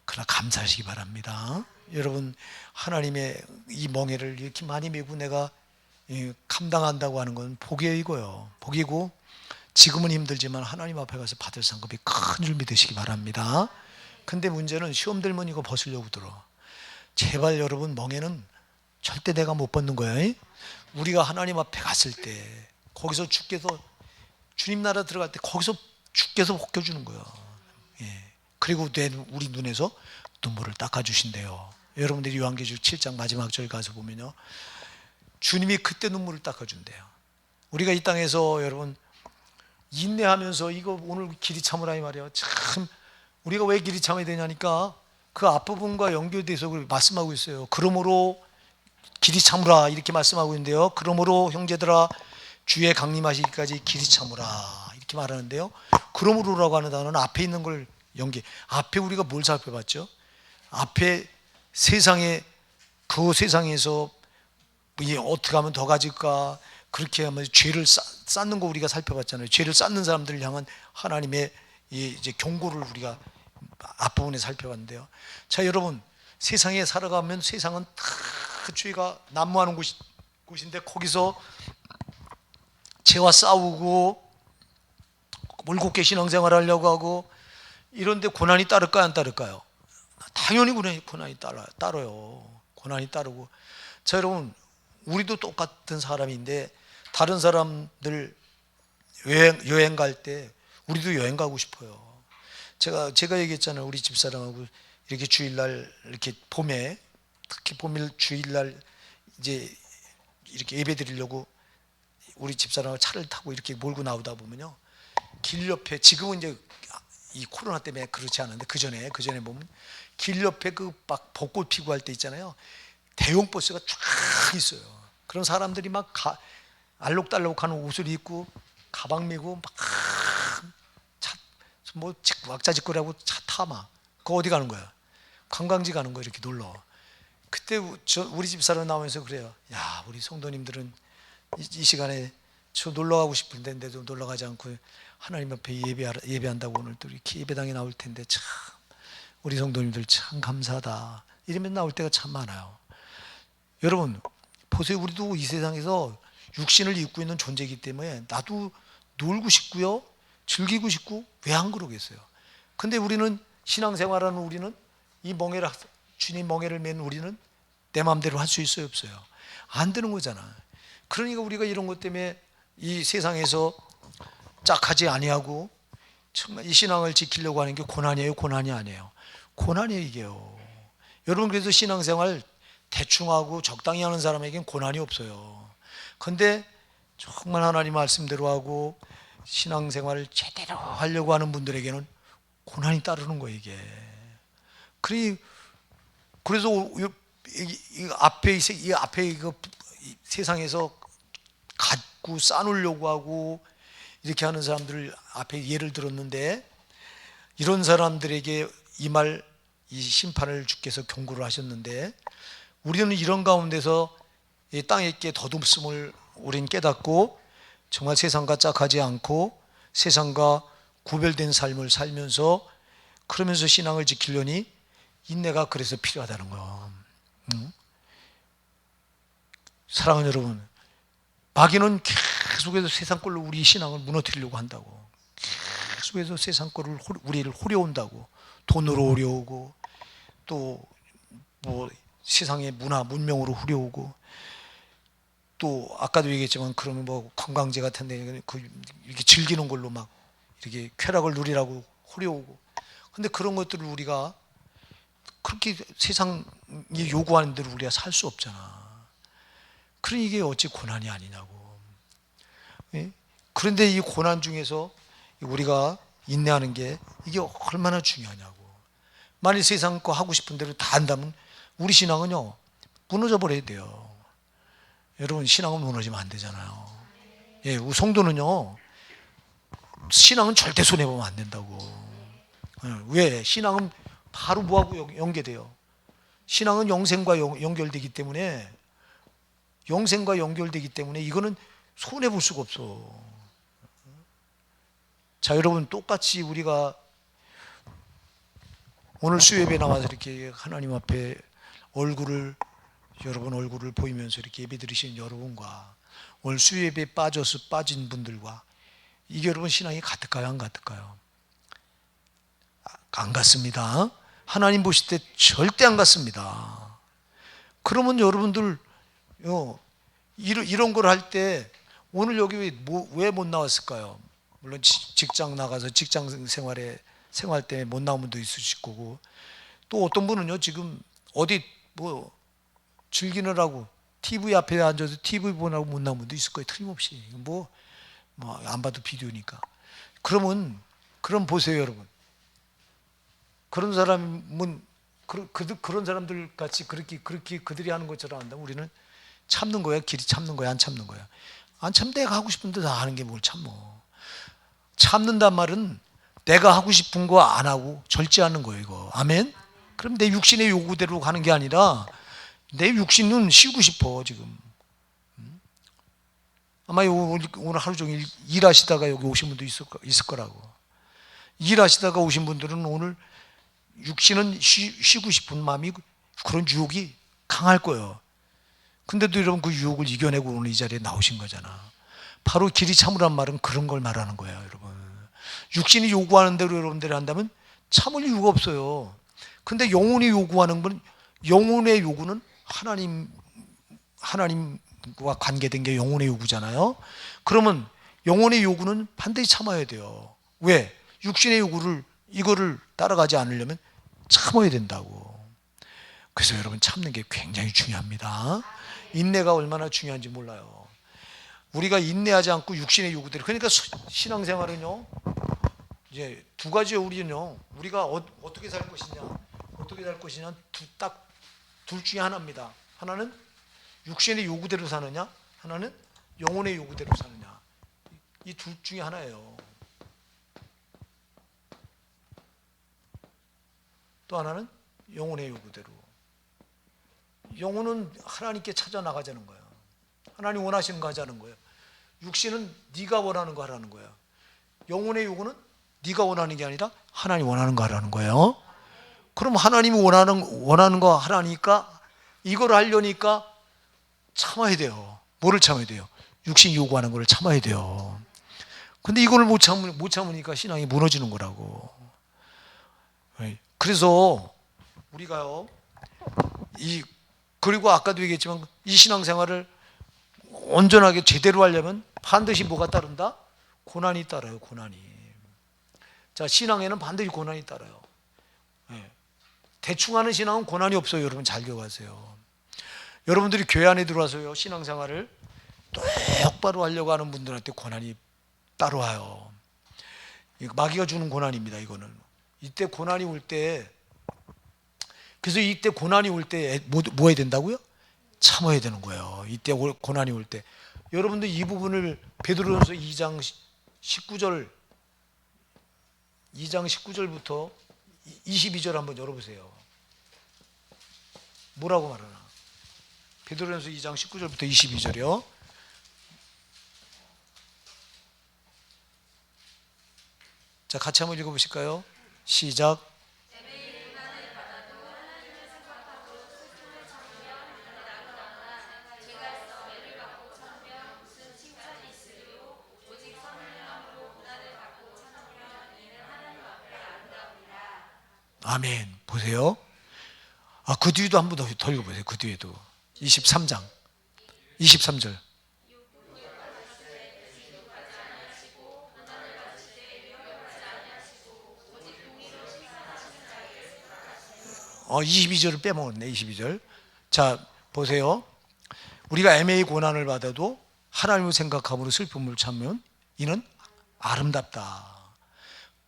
[SPEAKER 1] 그러나 감사하시기 바랍니다. 여러분, 하나님의 이 멍에를 이렇게 많이 메고 내가 감당한다고 하는 건 복이고요. 복이고, 지금은 힘들지만 하나님 앞에 가서 받을 상급이 큰 줄 믿으시기 바랍니다. 근데 문제는 시험 들면 이거 벗으려고 들어. 제발 여러분, 멍에는 절대 내가 못 벗는 거야. 우리가 하나님 앞에 갔을 때 거기서 주께서, 주님 나라 들어갈 때 거기서 주께서 벗겨주는 거야. 그리고 우리 눈에서 눈물을 닦아주신대요. 여러분들이 요한계시록 7장 마지막 절 가서 보면요, 주님이 그때 눈물을 닦아준대요. 우리가 이 땅에서 여러분 인내하면서 이거 오늘 길이 참으라 이 말이야. 참 우리가 왜 길이 참아야 되냐니까 그 앞부분과 연결돼서 말씀하고 있어요. 그러므로 길이 참으라 이렇게 말씀하고 있는데요. 그러므로 형제들아 주의 강림하시기까지 길이 참으라 이렇게 말하는데요. 그러므로라고 하는 단어는 앞에 있는 걸 앞에 우리가 뭘 살펴봤죠? 앞에 그 세상에서 어떻게 하면 더 가질까, 그렇게 하면 죄를 쌓는 거 우리가 살펴봤잖아요. 죄를 쌓는 사람들을 향한 하나님의 이제 경고를 우리가 앞부분에 살펴봤는데요. 자, 여러분, 세상에 살아가면 세상은 다 죄가 난무하는 곳인데 거기서 죄와 싸우고 물곱게 신앙생활 하려고 하고 이런데 고난이 따를까요, 안 따를까요? 당연히 고난이 따라요. 고난이 따르고. 자, 여러분, 우리도 똑같은 사람인데 다른 사람들 여행 갈 때 우리도 여행 가고 싶어요. 제가 얘기했잖아요. 우리 집사람하고 이렇게 주일날 이렇게 봄에, 특히 봄일 주일날 이제 이렇게 예배 드리려고 우리 집사람하고 차를 타고 이렇게 몰고 나오다 보면요, 길 옆에, 지금은 이제 이 코로나 때문에 그렇지 않은데 그 전에 보면 길 옆에 그 막 벚꽃 피고 할 때 있잖아요. 대형 버스가 쫙 있어요. 그런 사람들이 막 알록달록한 옷을 입고 가방 메고 막 왁자지껄하고 차 타 막. 그거 어디 가는 거야? 관광지 가는 거야, 이렇게 놀러. 그때 우리 집사람 나오면서 그래요. 야, 우리 성도님들은 이 시간에 저 놀러 가고 싶은데도 놀러 가지 않고 하나님 앞에 예배한다고 오늘 또 이렇게 예배당에 나올 텐데 참 우리 성도님들 참 감사하다 이러면 나올 때가 참 많아요. 여러분 보세요. 우리도 이 세상에서 육신을 입고 있는 존재이기 때문에 나도 놀고 싶고요, 즐기고 싶고 왜 안 그러겠어요? 근데 우리는 신앙생활하는 우리는 주님 멍에를 맨 우리는 내 마음대로 할 수 있어요, 없어요? 안 되는 거잖아. 그러니까 우리가 이런 것 때문에 이 세상에서 짝하지 아니하고 정말 이 신앙을 지키려고 하는 게 고난이에요, 고난이 아니에요? 고난이에요, 이게요. 여러분, 그래서 신앙생활 대충하고 적당히 하는 사람에겐 고난이 없어요. 그런데 정말 하나님 말씀대로 하고 신앙생활을 제대로 하려고 하는 분들에게는 고난이 따르는 거예요, 이게. 그래서 이 앞에 이거 세상에서 갖고 쌓으려고 하고 이렇게 하는 사람들을 앞에 예를 들었는데, 이런 사람들에게 이 심판을 주께서 경고를 하셨는데, 우리는 이런 가운데서 이 땅에 게 덧없음을 우린 깨닫고 정말 세상과 짝하지 않고 세상과 구별된 삶을 살면서 그러면서 신앙을 지키려니 인내가 그래서 필요하다는 거예요. 사랑하는 여러분, 마귀는 계속해서 세상 꼴로 우리 신앙을 무너뜨리려고 한다고. 계속해서 세상 꼴을 우리를 호려온다고. 돈으로 호려오고 또 뭐 세상의 문화 문명으로 후려오고, 또 아까도 얘기했지만 그러면 뭐 관광지 같은데 이렇게 즐기는 걸로 막 이렇게 쾌락을 누리라고 후려오고. 근데 그런 것들을 우리가 그렇게 세상이 요구하는 대로 우리가 살 수 없잖아. 그러니 이게 어찌 고난이 아니냐고. 예? 그런데 이 고난 중에서 우리가 인내하는 게 이게 얼마나 중요하냐고. 만일 세상 거 하고 싶은 대로 다 한다면 우리 신앙은요 무너져 버려야 돼요. 여러분, 신앙은 무너지면 안 되잖아요. 예, 우리 성도는요 신앙은 절대 손해보면 안 된다고. 예, 왜? 신앙은 바로 뭐하고 연계돼요? 신앙은 영생과 연결되기 때문에, 이거는 손해볼 수가 없어. 자, 여러분, 똑같이 우리가 오늘 수요예배 나와서 이렇게 하나님 앞에 여러분 얼굴을 보이면서 이렇게 예배 드리신 여러분과 오늘 수요예배에 빠진 분들과 이게 여러분 신앙이 같을까요? 안 같을까요? 안 같습니다. 하나님 보실 때 절대 안 같습니다. 그러면 여러분들 이런 걸 할 때 오늘 여기 왜 못 나왔을까요? 물론 직장 나가서 직장 생활 때문에 못 나온 분도 있으실 거고, 또 어떤 분은요 지금 어디 뭐 즐기느라고 TV 앞에 앉아서 TV 보느라고 못 나온 분도 있을 거예요. 틀림없이. 뭐 안 봐도 비디오니까. 그럼 보세요, 여러분. 그런 사람은 그런 사람들 같이 그렇게 그들이 하는 것처럼 한다면 우리는 참는 거야, 길이 참는 거야, 안 참는 거야? 안 참면 내가 하고 싶은 데 다 하는 게 뭘 참어. 참는단 말은 내가 하고 싶은 거 안 하고 절제하는 거예요, 이거. 아멘? 그럼 내 육신의 요구대로 가는 게 아니라 내 육신은 쉬고 싶어, 지금. 아마 오늘 하루 종일 일하시다가 여기 오신 분도 있을 거라고. 일하시다가 오신 분들은 오늘 육신은 쉬고 싶은 마음이, 그런 유혹이 강할 거예요. 근데도 여러분 그 유혹을 이겨내고 오늘 이 자리에 나오신 거잖아. 바로 길이 참으란 말은 그런 걸 말하는 거예요, 여러분. 육신이 요구하는 대로 여러분들이 한다면 참을 이유가 없어요. 근데 영혼이 요구하는 건, 영혼의 요구는 하나님과 관계된 게 영혼의 요구잖아요. 그러면 영혼의 요구는 반드시 참아야 돼요. 왜? 육신의 요구를 이거를 따라가지 않으려면 참아야 된다고. 그래서 여러분 참는 게 굉장히 중요합니다. 인내가 얼마나 중요한지 몰라요. 우리가 인내하지 않고 육신의 요구대로, 그러니까 신앙생활은요 이제 두 가지예요. 우리가 어떻게 살 것이냐 딱 둘 중에 하나입니다. 하나는 육신의 요구대로 사느냐, 하나는 영혼의 요구대로 사느냐. 이 둘 중에 하나예요. 또 하나는 영혼의 요구대로. 영혼은 하나님께 찾아 나가자는 거예요. 하나님 원하시는 거 하자는 거예요. 육신은 네가 원하는 거 하라는 거예요. 영혼의 요구는 네가 원하는 게 아니라 하나님 원하는 거 하라는 거예요. 그럼 하나님이 원하는 거 하라니까, 이걸 하려니까 참아야 돼요. 뭐를 참아야 돼요? 육신이 요구하는 걸 참아야 돼요. 근데 이걸 못 참으니까 신앙이 무너지는 거라고. 그래서 우리가요, 그리고 아까도 얘기했지만 이 신앙생활을 온전하게 제대로 하려면 반드시 뭐가 따른다? 고난이 따라요, 고난이. 자, 신앙에는 반드시 고난이 따라요. 대충 하는 신앙은 고난이 없어요. 여러분 잘 기억하세요. 여러분들이 교회 안에 들어와서요, 신앙생활을 똑바로 하려고 하는 분들한테 고난이 따로 와요. 이거 마귀가 주는 고난입니다. 이거는 이때 고난이 올 때, 그래서 이때 고난이 올 때 뭐 해야 된다고요? 참아야 되는 거예요. 이때 고난이 올 때. 여러분들 이 부분을 베드로전서 2장 19절부터 22절 한번 열어보세요. 뭐라고 말하나? 베드로전서 2장 19절부터 22절이요. 자, 같이 한번 읽어보실까요? 시작. 아멘. 보세요. 그 뒤에도 한 번 더 읽어보세요. 그 뒤에도 23장 23절. 어, 22절을 빼먹었네. 22절. 자, 보세요. 우리가 애매히 고난을 받아도 하나님을 생각함으로 슬픔을 참으면 이는 아름답다.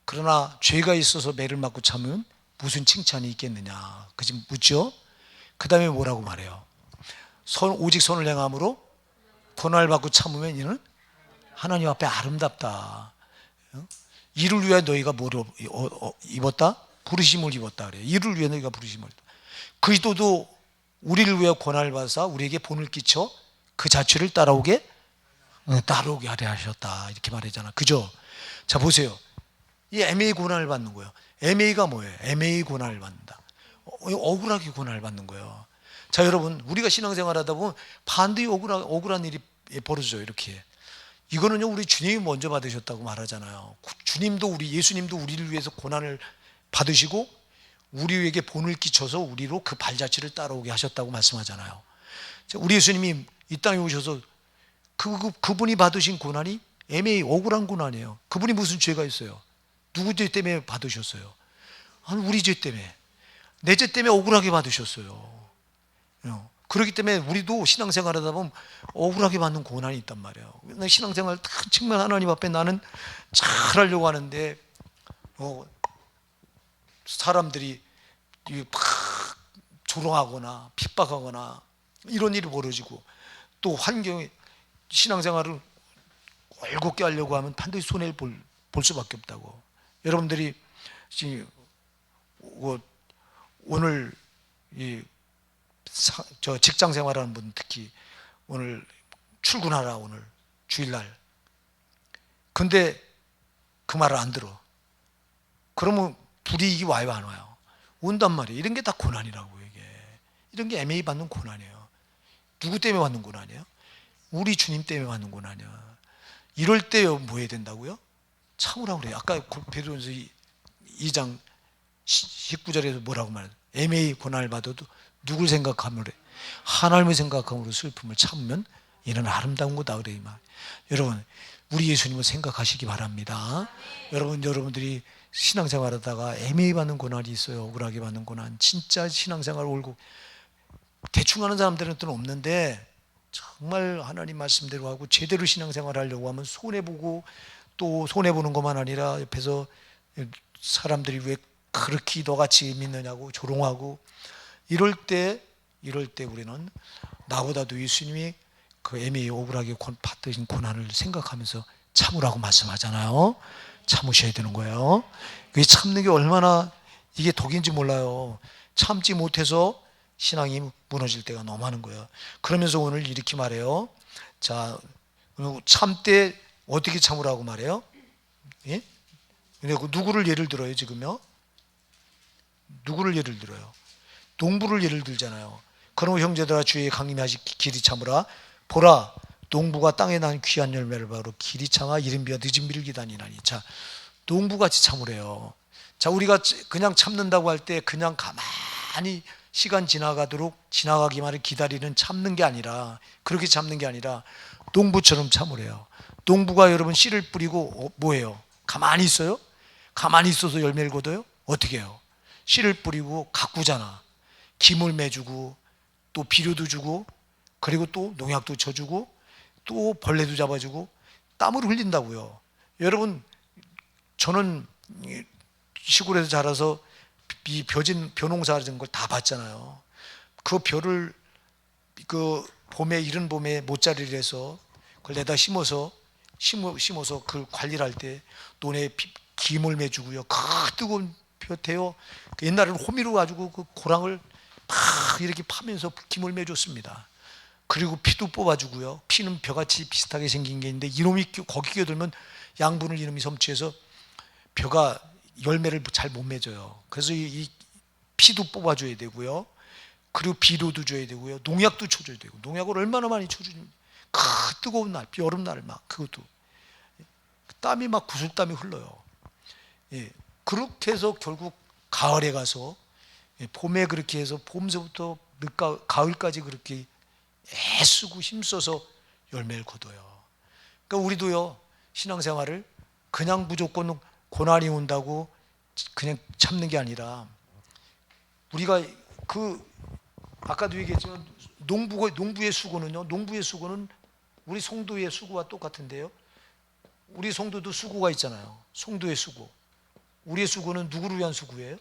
[SPEAKER 1] 그러나 죄가 있어서 매를 맞고 참으면 무슨 칭찬이 있겠느냐. 그지 묻죠? 그 다음에 뭐라고 말해요? 오직 선을 행함으로 고난을 받고 참으면 이는 하나님 앞에 아름답다. 이를 위해 너희가 뭐를 입었다? 부르심을 입었다 그래요. 이를 위해 너희가 부르심을 입었다. 그리스도도 우리를 위해 고난을 받아서 우리에게 본을 끼쳐 그 자취를 따라오게 하려 하셨다. 이렇게 말하잖아. 그죠? 자, 보세요. 이 애매히 고난을 받는 거예요. 애매히가 뭐예요? 애매히 고난을 받는다. 억울하게 고난을 받는 거예요. 자, 여러분, 우리가 신앙생활 하다 보면 반드시 억울한 일이 벌어져요. 이렇게. 이거는요, 우리 주님이 먼저 받으셨다고 말하잖아요. 예수님도 우리를 위해서 고난을 받으시고 우리에게 본을 끼쳐서 우리로 그 발자취를 따라오게 하셨다고 말씀하잖아요. 우리 예수님이 이 땅에 오셔서 그분이 받으신 고난이 애매히 억울한 고난이에요. 그분이 무슨 죄가 있어요? 누구 죄 때문에 받으셨어요? 우리 죄 때문에, 내 죄 때문에 억울하게 받으셨어요. 그렇기 때문에 우리도 신앙생활 하다 보면 억울하게 받는 고난이 있단 말이에요. 신앙생활 정말 하나님 앞에 나는 잘하려고 하는데 사람들이 막 조롱하거나 핍박하거나 이런 일이 벌어지고, 또 환경이 신앙생활을 올곧게 하려고 하면 반드시 손해를 볼 수밖에 없다고. 여러분들이 오늘 저 직장 생활하는 분 특히 오늘 출근하라, 오늘 주일날. 근데 그 말을 안 들어. 그러면 불이익이 와요, 안 와요? 온단 말이에요. 이런 게 다 고난이라고. 이런 게 애매히 받는 고난이에요. 누구 때문에 받는 고난이에요? 우리 주님 때문에 받는 고난이야. 이럴 때 뭐 해야 된다고요? 참으라고 그래요. 아까 베드로전서 2장 19절에서 뭐라고 말해요? 애매히 고난을 받아도 누굴 생각하므로, 하나님을 생각함으로 슬픔을 참으면 이는 아름다운 거다 그래요. 여러분, 우리 예수님을 생각하시기 바랍니다. 여러분들이 신앙생활 하다가 애매히 받는 고난이 있어요. 억울하게 받는 고난. 진짜 신앙생활 옳고 대충 하는 사람들은 또 없는데, 정말 하나님 말씀대로 하고 제대로 신앙생활 하려고 하면 손해보고, 또 손해보는 것만 아니라 옆에서 사람들이 왜 그렇게 너같이 믿느냐고 조롱하고, 이럴 때 우리는 나보다도 예수님이 그 애매히 억울하게 받으신 고난을 생각하면서 참으라고 말씀하잖아요. 참으셔야 되는 거예요. 그게 참는 게 얼마나 이게 덕인지 몰라요. 참지 못해서 신앙이 무너질 때가 너무 많은 거예요. 그러면서 오늘 이렇게 말해요. 자, 참 때 어떻게 참으라고 말해요? 예? 근데 누구를 예를 들어요, 지금요? 누구를 예를 들어요? 농부를 예를 들잖아요. 그러므로 형제들아 주의 강림하시 길이 참으라. 보라, 농부가 땅에 난 귀한 열매를 바로 길이 참아 이른 비와 늦은 비를 기다리나니. 자, 농부같이 참으래요. 자, 우리가 그냥 참는다고 할 때 그냥 가만히 시간 지나가기만을 기다리는 참는 게 아니라, 그렇게 참는 게 아니라 농부처럼 참으래요. 농부가 여러분 씨를 뿌리고 뭐예요? 가만히 있어요? 가만히 있어서 열매를 거둬요? 어떻게 해요? 씨를 뿌리고 가꾸잖아. 김을 매주고 또 비료도 주고, 그리고 또 농약도 쳐주고, 또 벌레도 잡아주고, 땀을 흘린다고요. 여러분, 저는 시골에서 자라서 이 벼농사 하는 걸 다 봤잖아요. 그 벼를 그 봄에, 이른 봄에 모짜리를 해서 그걸 내다 심어서 그걸 관리를 할 때 논에 김을 매주고요. 그 뜨거운 볕에요. 옛날에는 호미로 가지고 그 고랑을 막 이렇게 파면서 김을 매줬습니다. 그리고 피도 뽑아주고요. 피는 벼같이 비슷하게 생긴 게 있는데 이놈이 거기 끼어들면 양분을 이놈이 섭취해서 벼가 열매를 잘 못 맺어요. 그래서 이 피도 뽑아줘야 되고요. 그리고 비료도 줘야 되고요. 농약도 쳐줘야 되고. 농약을 얼마나 많이 쳐주니 그 뜨거운 날, 여름날 막 그것도 땀이 막 구슬땀이 흘러요. 예, 그렇게 해서 결국 가을에 가서, 봄에 그렇게 해서 봄서부터 가을까지 그렇게 애쓰고 힘써서 열매를 거둬요. 그러니까 우리도요, 신앙생활을 그냥 무조건 고난이 온다고 그냥 참는 게 아니라, 우리가 아까도 얘기했지만 농부의 수고는요, 농부의 수고는 우리 성도의 수고와 똑같은데요. 우리 성도도 수고가 있잖아요. 성도의 수고. 우리의 수고는 누구를 위한 수고예요?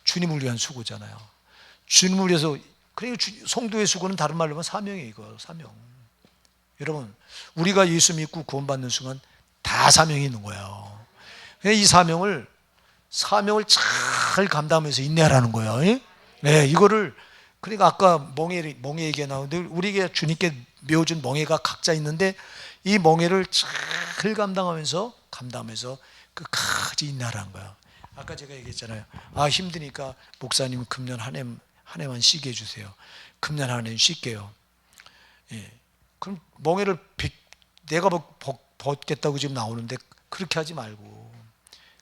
[SPEAKER 1] 주님을 위한 수고잖아요. 주님을 위해서. 그러니까 성도의 수고는 다른 말로 하면 사명이에요. 이거 사명. 여러분, 우리가 예수 믿고 구원받는 순간 다 사명이 있는 거예요. 이 사명을 잘 감당하면서 인내하라는 거예요. 네, 이거를, 그러니까 아까 멍에 얘기가 나오는데, 우리에게 주님께 메워준 멍에가 각자 있는데, 이 멍에를 잘 감당하면서 끝까지 인내하라는 거예요. 아까 제가 얘기했잖아요. 힘드니까 목사님 금년 한 해만 쉬게 해주세요. 금년 한 해 쉴게요. 예. 그럼 멍에를 내가 벗겠다고 지금 나오는데 그렇게 하지 말고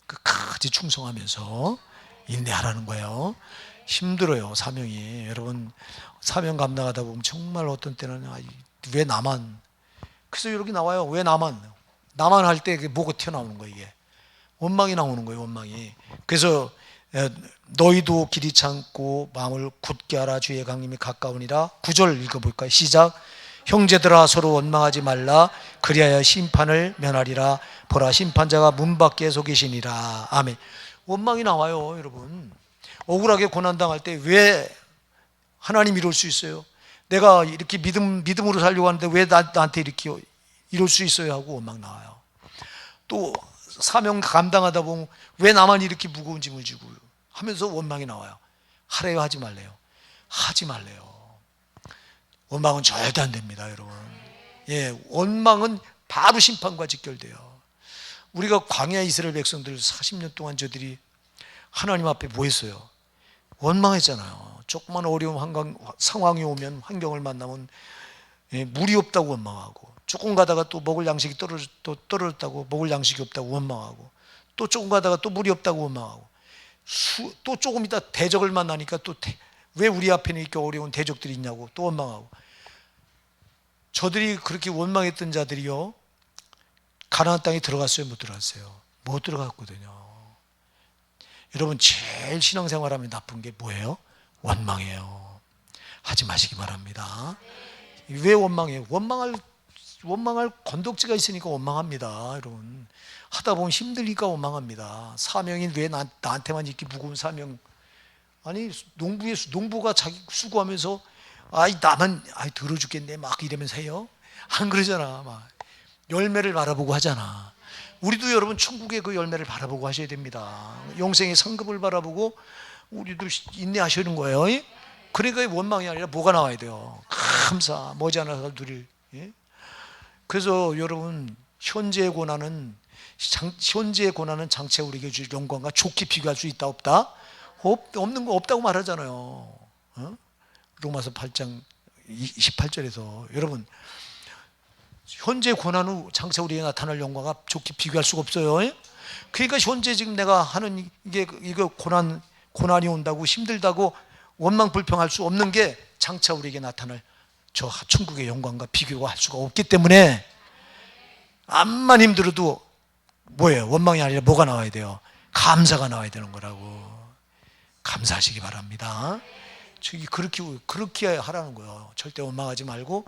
[SPEAKER 1] 끝까지 충성하면서 인내하라는 거예요. 힘들어요, 사명이. 여러분, 사명 감당하다 보면 정말 어떤 때는 왜 나만, 그래서 이렇게 나와요. 왜 나만 할 때 뭐가 튀어나오는 거예요. 이게 원망이 나오는 거예요, 원망이. 그래서 너희도 길이 참고 마음을 굳게 하라, 주의 강림이 가까우니라. 9절 읽어볼까요? 시작. 형제들아, 서로 원망하지 말라. 그리하여 심판을 면하리라. 보라, 심판자가 문 밖에 서 계시니라. 아멘. 원망이 나와요, 여러분. 억울하게 고난당할 때 왜 하나님 이럴 수 있어요? 내가 이렇게 믿음으로 살려고 하는데 왜 나한테 이렇게 이럴 수 있어요? 하고 원망 나와요. 또 사명 감당하다 보면 왜 나만 이렇게 무거운 짐을 지고 하면서 원망이 나와요. 하래요, 하지 말래요? 하지 말래요. 원망은 절대 안 됩니다, 여러분. 예, 원망은 바로 심판과 직결돼요. 우리가 광야 이스라엘 백성들 40년 동안 저들이 하나님 앞에 뭐 했어요? 원망했잖아요. 조그만 어려운 상황이 오면, 환경을 만나면 물이 없다고 원망하고, 조금 가다가 또 먹을 양식이 떨어졌다고 먹을 양식이 없다고 원망하고, 또 조금 가다가 또 물이 없다고 원망하고, 또 조금 있다 대적을 만나니까 또 왜 우리 앞에는 이렇게 어려운 대적들이 있냐고 또 원망하고. 저들이 그렇게 원망했던 자들이요, 가나안 땅에 들어갔어요, 못 들어갔어요? 못 들어갔거든요. 여러분, 제일 신앙생활하면 나쁜 게 뭐예요? 원망이에요. 하지 마시기 바랍니다. 왜 원망해요? 원망할 건덕지가 있으니까 원망합니다, 여러분. 하다 보면 힘들니까 원망합니다. 사명이 왜 나한테만 이렇게 무거운 사명? 아니, 농부가 자기 수고하면서 나만 더러 죽겠네 막 이러면서 해요. 안 그러잖아. 막 열매를 바라보고 하잖아. 우리도 여러분 천국의 그 열매를 바라보고 하셔야 됩니다. 영생의 상급을 바라보고 우리도 인내하시는 거예요. 그러니까 원망이 아니라 뭐가 나와야 돼요? 감사, 머지않아서 누릴. 그래서 여러분, 현재의 고난은 장차 우리에게 줄 영광과 좋게 비교할 수 있다, 없다? 없는 거 없다고 말하잖아요. 로마서 8장 28절에서. 여러분, 현재 고난 후 장차 우리에게 나타날 영광과 좋게 비교할 수가 없어요. 그러니까 현재 지금 내가 하는 이거 고난이 온다고 힘들다고 원망 불평할 수 없는 게 장차 우리에게 나타날 저 천국의 영광과 비교가 할 수가 없기 때문에, 암만 힘들어도 뭐예요? 원망이 아니라 뭐가 나와야 돼요? 감사가 나와야 되는 거라고. 감사하시기 바랍니다. 저기 그렇게 하라는 거예요. 절대 원망하지 말고.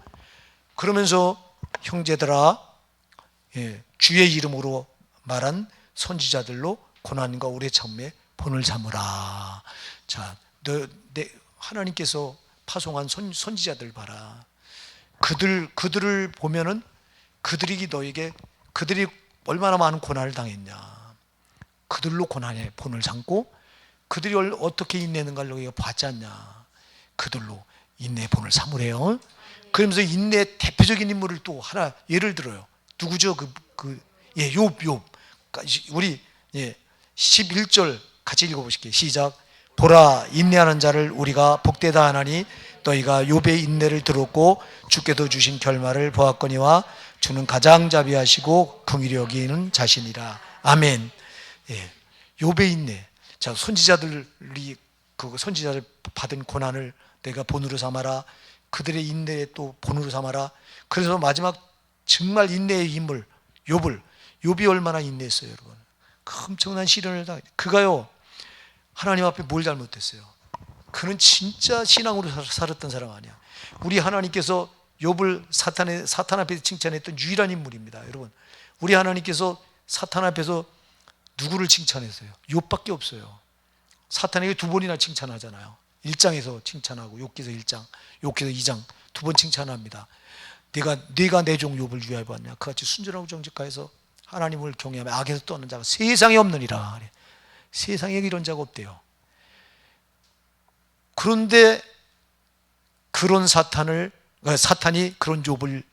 [SPEAKER 1] 그러면서 형제들아, 주의 이름으로 말한 선지자들로 고난과 오래 참음에 본을 삼으라. 자, 하나님께서 파송한 선지자들 봐라. 그들을 보면은 그들이 얼마나 많은 고난을 당했냐. 그들로 고난의 본을 삼고 그들이 어떻게 인내하는가를 너희가 봤지 않냐. 그들로 인내의 본을 삼으래요. 그러면서 인내의 대표적인 인물을 또 하나 예를 들어요. 누구죠? 욥. 우리 11절 같이 읽어보실게요. 시작. 보라, 인내하는 자를 우리가 복되다 하나니 너희가 욥의 인내를 들었고 주께서 주신 결말을 보았거니와 주는 가장 자비하시고 긍휼히 여기는 자신이라. 아멘. 욥의 인내. 자, 선지자들 받은 고난을 내가 본으로 삼아라. 그들의 인내에 또 본으로 삼아라. 그래서 마지막 정말 인내의 인물 욥이 얼마나 인내했어요, 여러분. 엄청난 시련을 그가요 하나님 앞에 뭘 잘못했어요? 그는 진짜 신앙으로 살았던 사람 아니야. 우리 하나님께서 욥을 사탄 앞에서 칭찬했던 유일한 인물입니다, 여러분. 우리 하나님께서 사탄 앞에서 누구를 칭찬했어요? 욥밖에 없어요. 사탄에게 2번이나 칭찬하잖아요. 1장에서 칭찬하고 욥기서 1장, 욥기서 2장 2번 칭찬합니다. 네가 내 종 욥을 위하여 봤냐? 그같이 순전하고 정직하여서 하나님을 경외하며 악에서 떠는 자가 세상에 없느니라. 세상에 이런 자가 없대요. 그런데 그런 사탄이 그런 욥을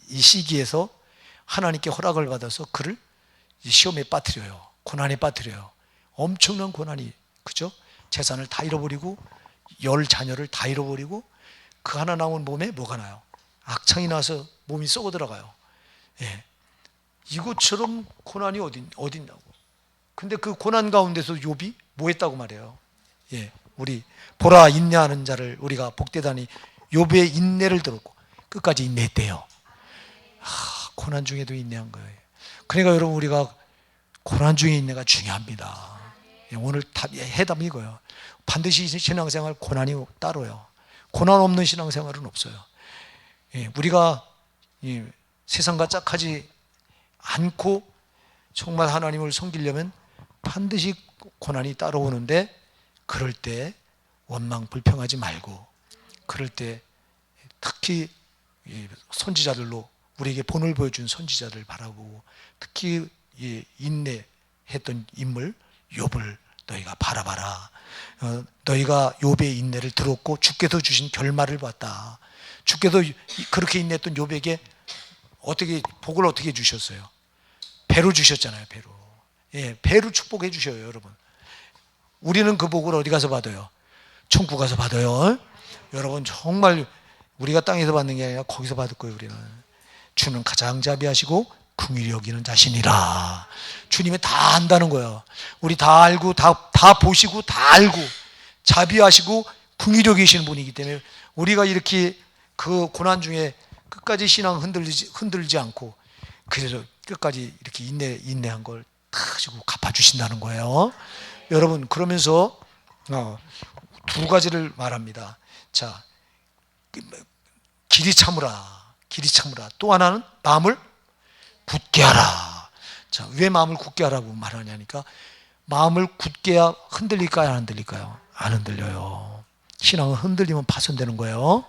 [SPEAKER 1] 이 시기에서 하나님께 허락을 받아서 그를 시험에 빠뜨려요. 고난에 빠뜨려요. 엄청난 고난이, 그죠? 재산을 다 잃어버리고 10 자녀를 다 잃어버리고 그 하나 남은 몸에 뭐가 나요? 악창이 나서 몸이 썩어 들어가요. 이것처럼 고난이 어딨냐고. 근데 그 고난 가운데서 욥이 뭐 했다고 말해요? 우리 보라, 인내하는 자를 우리가 복되다니 욥의 인내를 들었고 끝까지 인내했대요. 고난 중에도 인내한 거예요. 그러니까 여러분, 우리가 고난 중에 인내가 중요합니다. 오늘 해답이 이거예요. 반드시 신앙생활 고난이 따로요. 고난 없는 신앙생활은 없어요. 우리가 세상과 짝하지 않고 정말 하나님을 섬기려면 반드시 고난이 따라오는데, 그럴 때 원망 불평하지 말고, 그럴 때 특히 선지자들로 우리에게 본을 보여준 선지자들 바라보고, 특히 인내했던 인물 욥을 너희가 바라봐라. 너희가 욥의 인내를 들었고 주께서 주신 결말을 봤다. 주께서 그렇게 인내했던 욥에게 복을 어떻게 주셨어요? 배로 주셨잖아요. 배로 축복해 주셔요, 여러분. 우리는 그 복을 어디 가서 받아요? 천국 가서 받아요. 여러분, 정말 우리가 땅에서 받는 게 아니라 거기서 받을 거예요. 우리는 주는 가장 자비하시고 긍휼히 여기는 자신이라. 주님이 다 안다는 거예요. 우리 다 알고 다 보시고 다 알고 자비하시고 긍휼히 여기시는 분이기 때문에 우리가 이렇게 그 고난 중에 끝까지 신앙 흔들지 않고, 그래서 끝까지 이렇게 인내한 걸 다 주고 갚아주신다는 거예요. 여러분, 그러면서 2가지를 말합니다. 자, 길이 참으라. 또 하나는 마음을 굳게 하라. 자, 왜 마음을 굳게 하라고 말하냐니까, 마음을 굳게 해야 흔들릴까요, 안 흔들릴까요? 안 흔들려요. 신앙은 흔들리면 파손되는 거예요.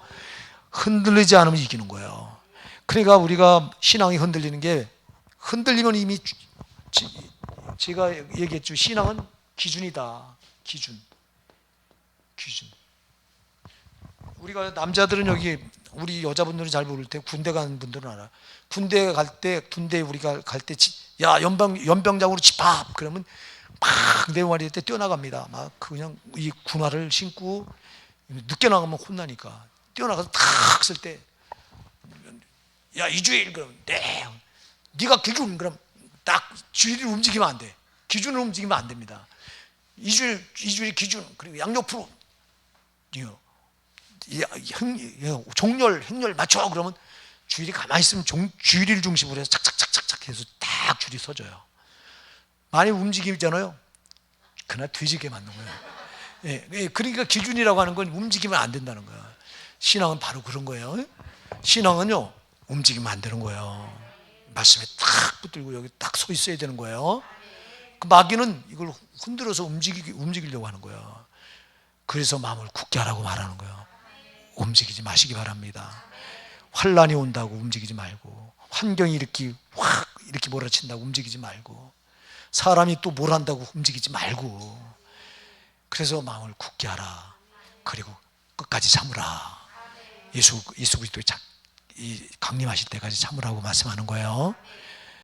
[SPEAKER 1] 흔들리지 않으면 이기는 거예요. 그러니까 우리가 신앙이 흔들리면 이미 제가 얘기했죠. 신앙은 기준이다. 기준. 우리가 남자들은 우리 여자분들은 잘 모를 때, 군대 가는 분들은 알아. 군대 우리가 갈 때, 야, 연병장으로 집합! 그러면 막 내와리 때 뛰어나갑니다. 막 그냥 이 군화를 신고 늦게 나가면 혼나니까 뛰어나가서 탁 쓸 때, 야, 이주일! 그러면 네. 네가 기준! 그럼 딱 주일을 움직이면 안 돼. 기준을 움직이면 안 됩니다. 이주일 기준, 그리고 양옆으로 종렬, 행렬 맞춰. 그러면 주일이 가만히 있으면 주일을 중심으로 해서 착착착착 해서 딱 줄이 서져요. 많이 움직이잖아요. 그날 뒤지게 맞는 거예요. 그러니까 기준이라고 하는 건 움직이면 안 된다는 거야. 신앙은 바로 그런 거예요. 신앙은요, 움직이면 안 되는 거예요. 말씀에 딱 붙들고 여기 딱 서 있어야 되는 거예요. 그 마귀는 이걸 흔들어서 움직이려고 하는 거예요. 그래서 마음을 굳게 하라고 말하는 거예요. 움직이지 마시기 바랍니다. 환란이 온다고 움직이지 말고, 환경이 이렇게 확 이렇게 몰아친다고 움직이지 말고, 사람이 또 뭘 한다고 움직이지 말고, 그래서 마음을 굳게 하라. 그리고 끝까지 참으라. 예수 그리스도의 강림하실 때까지 참으라고 말씀하는 거예요.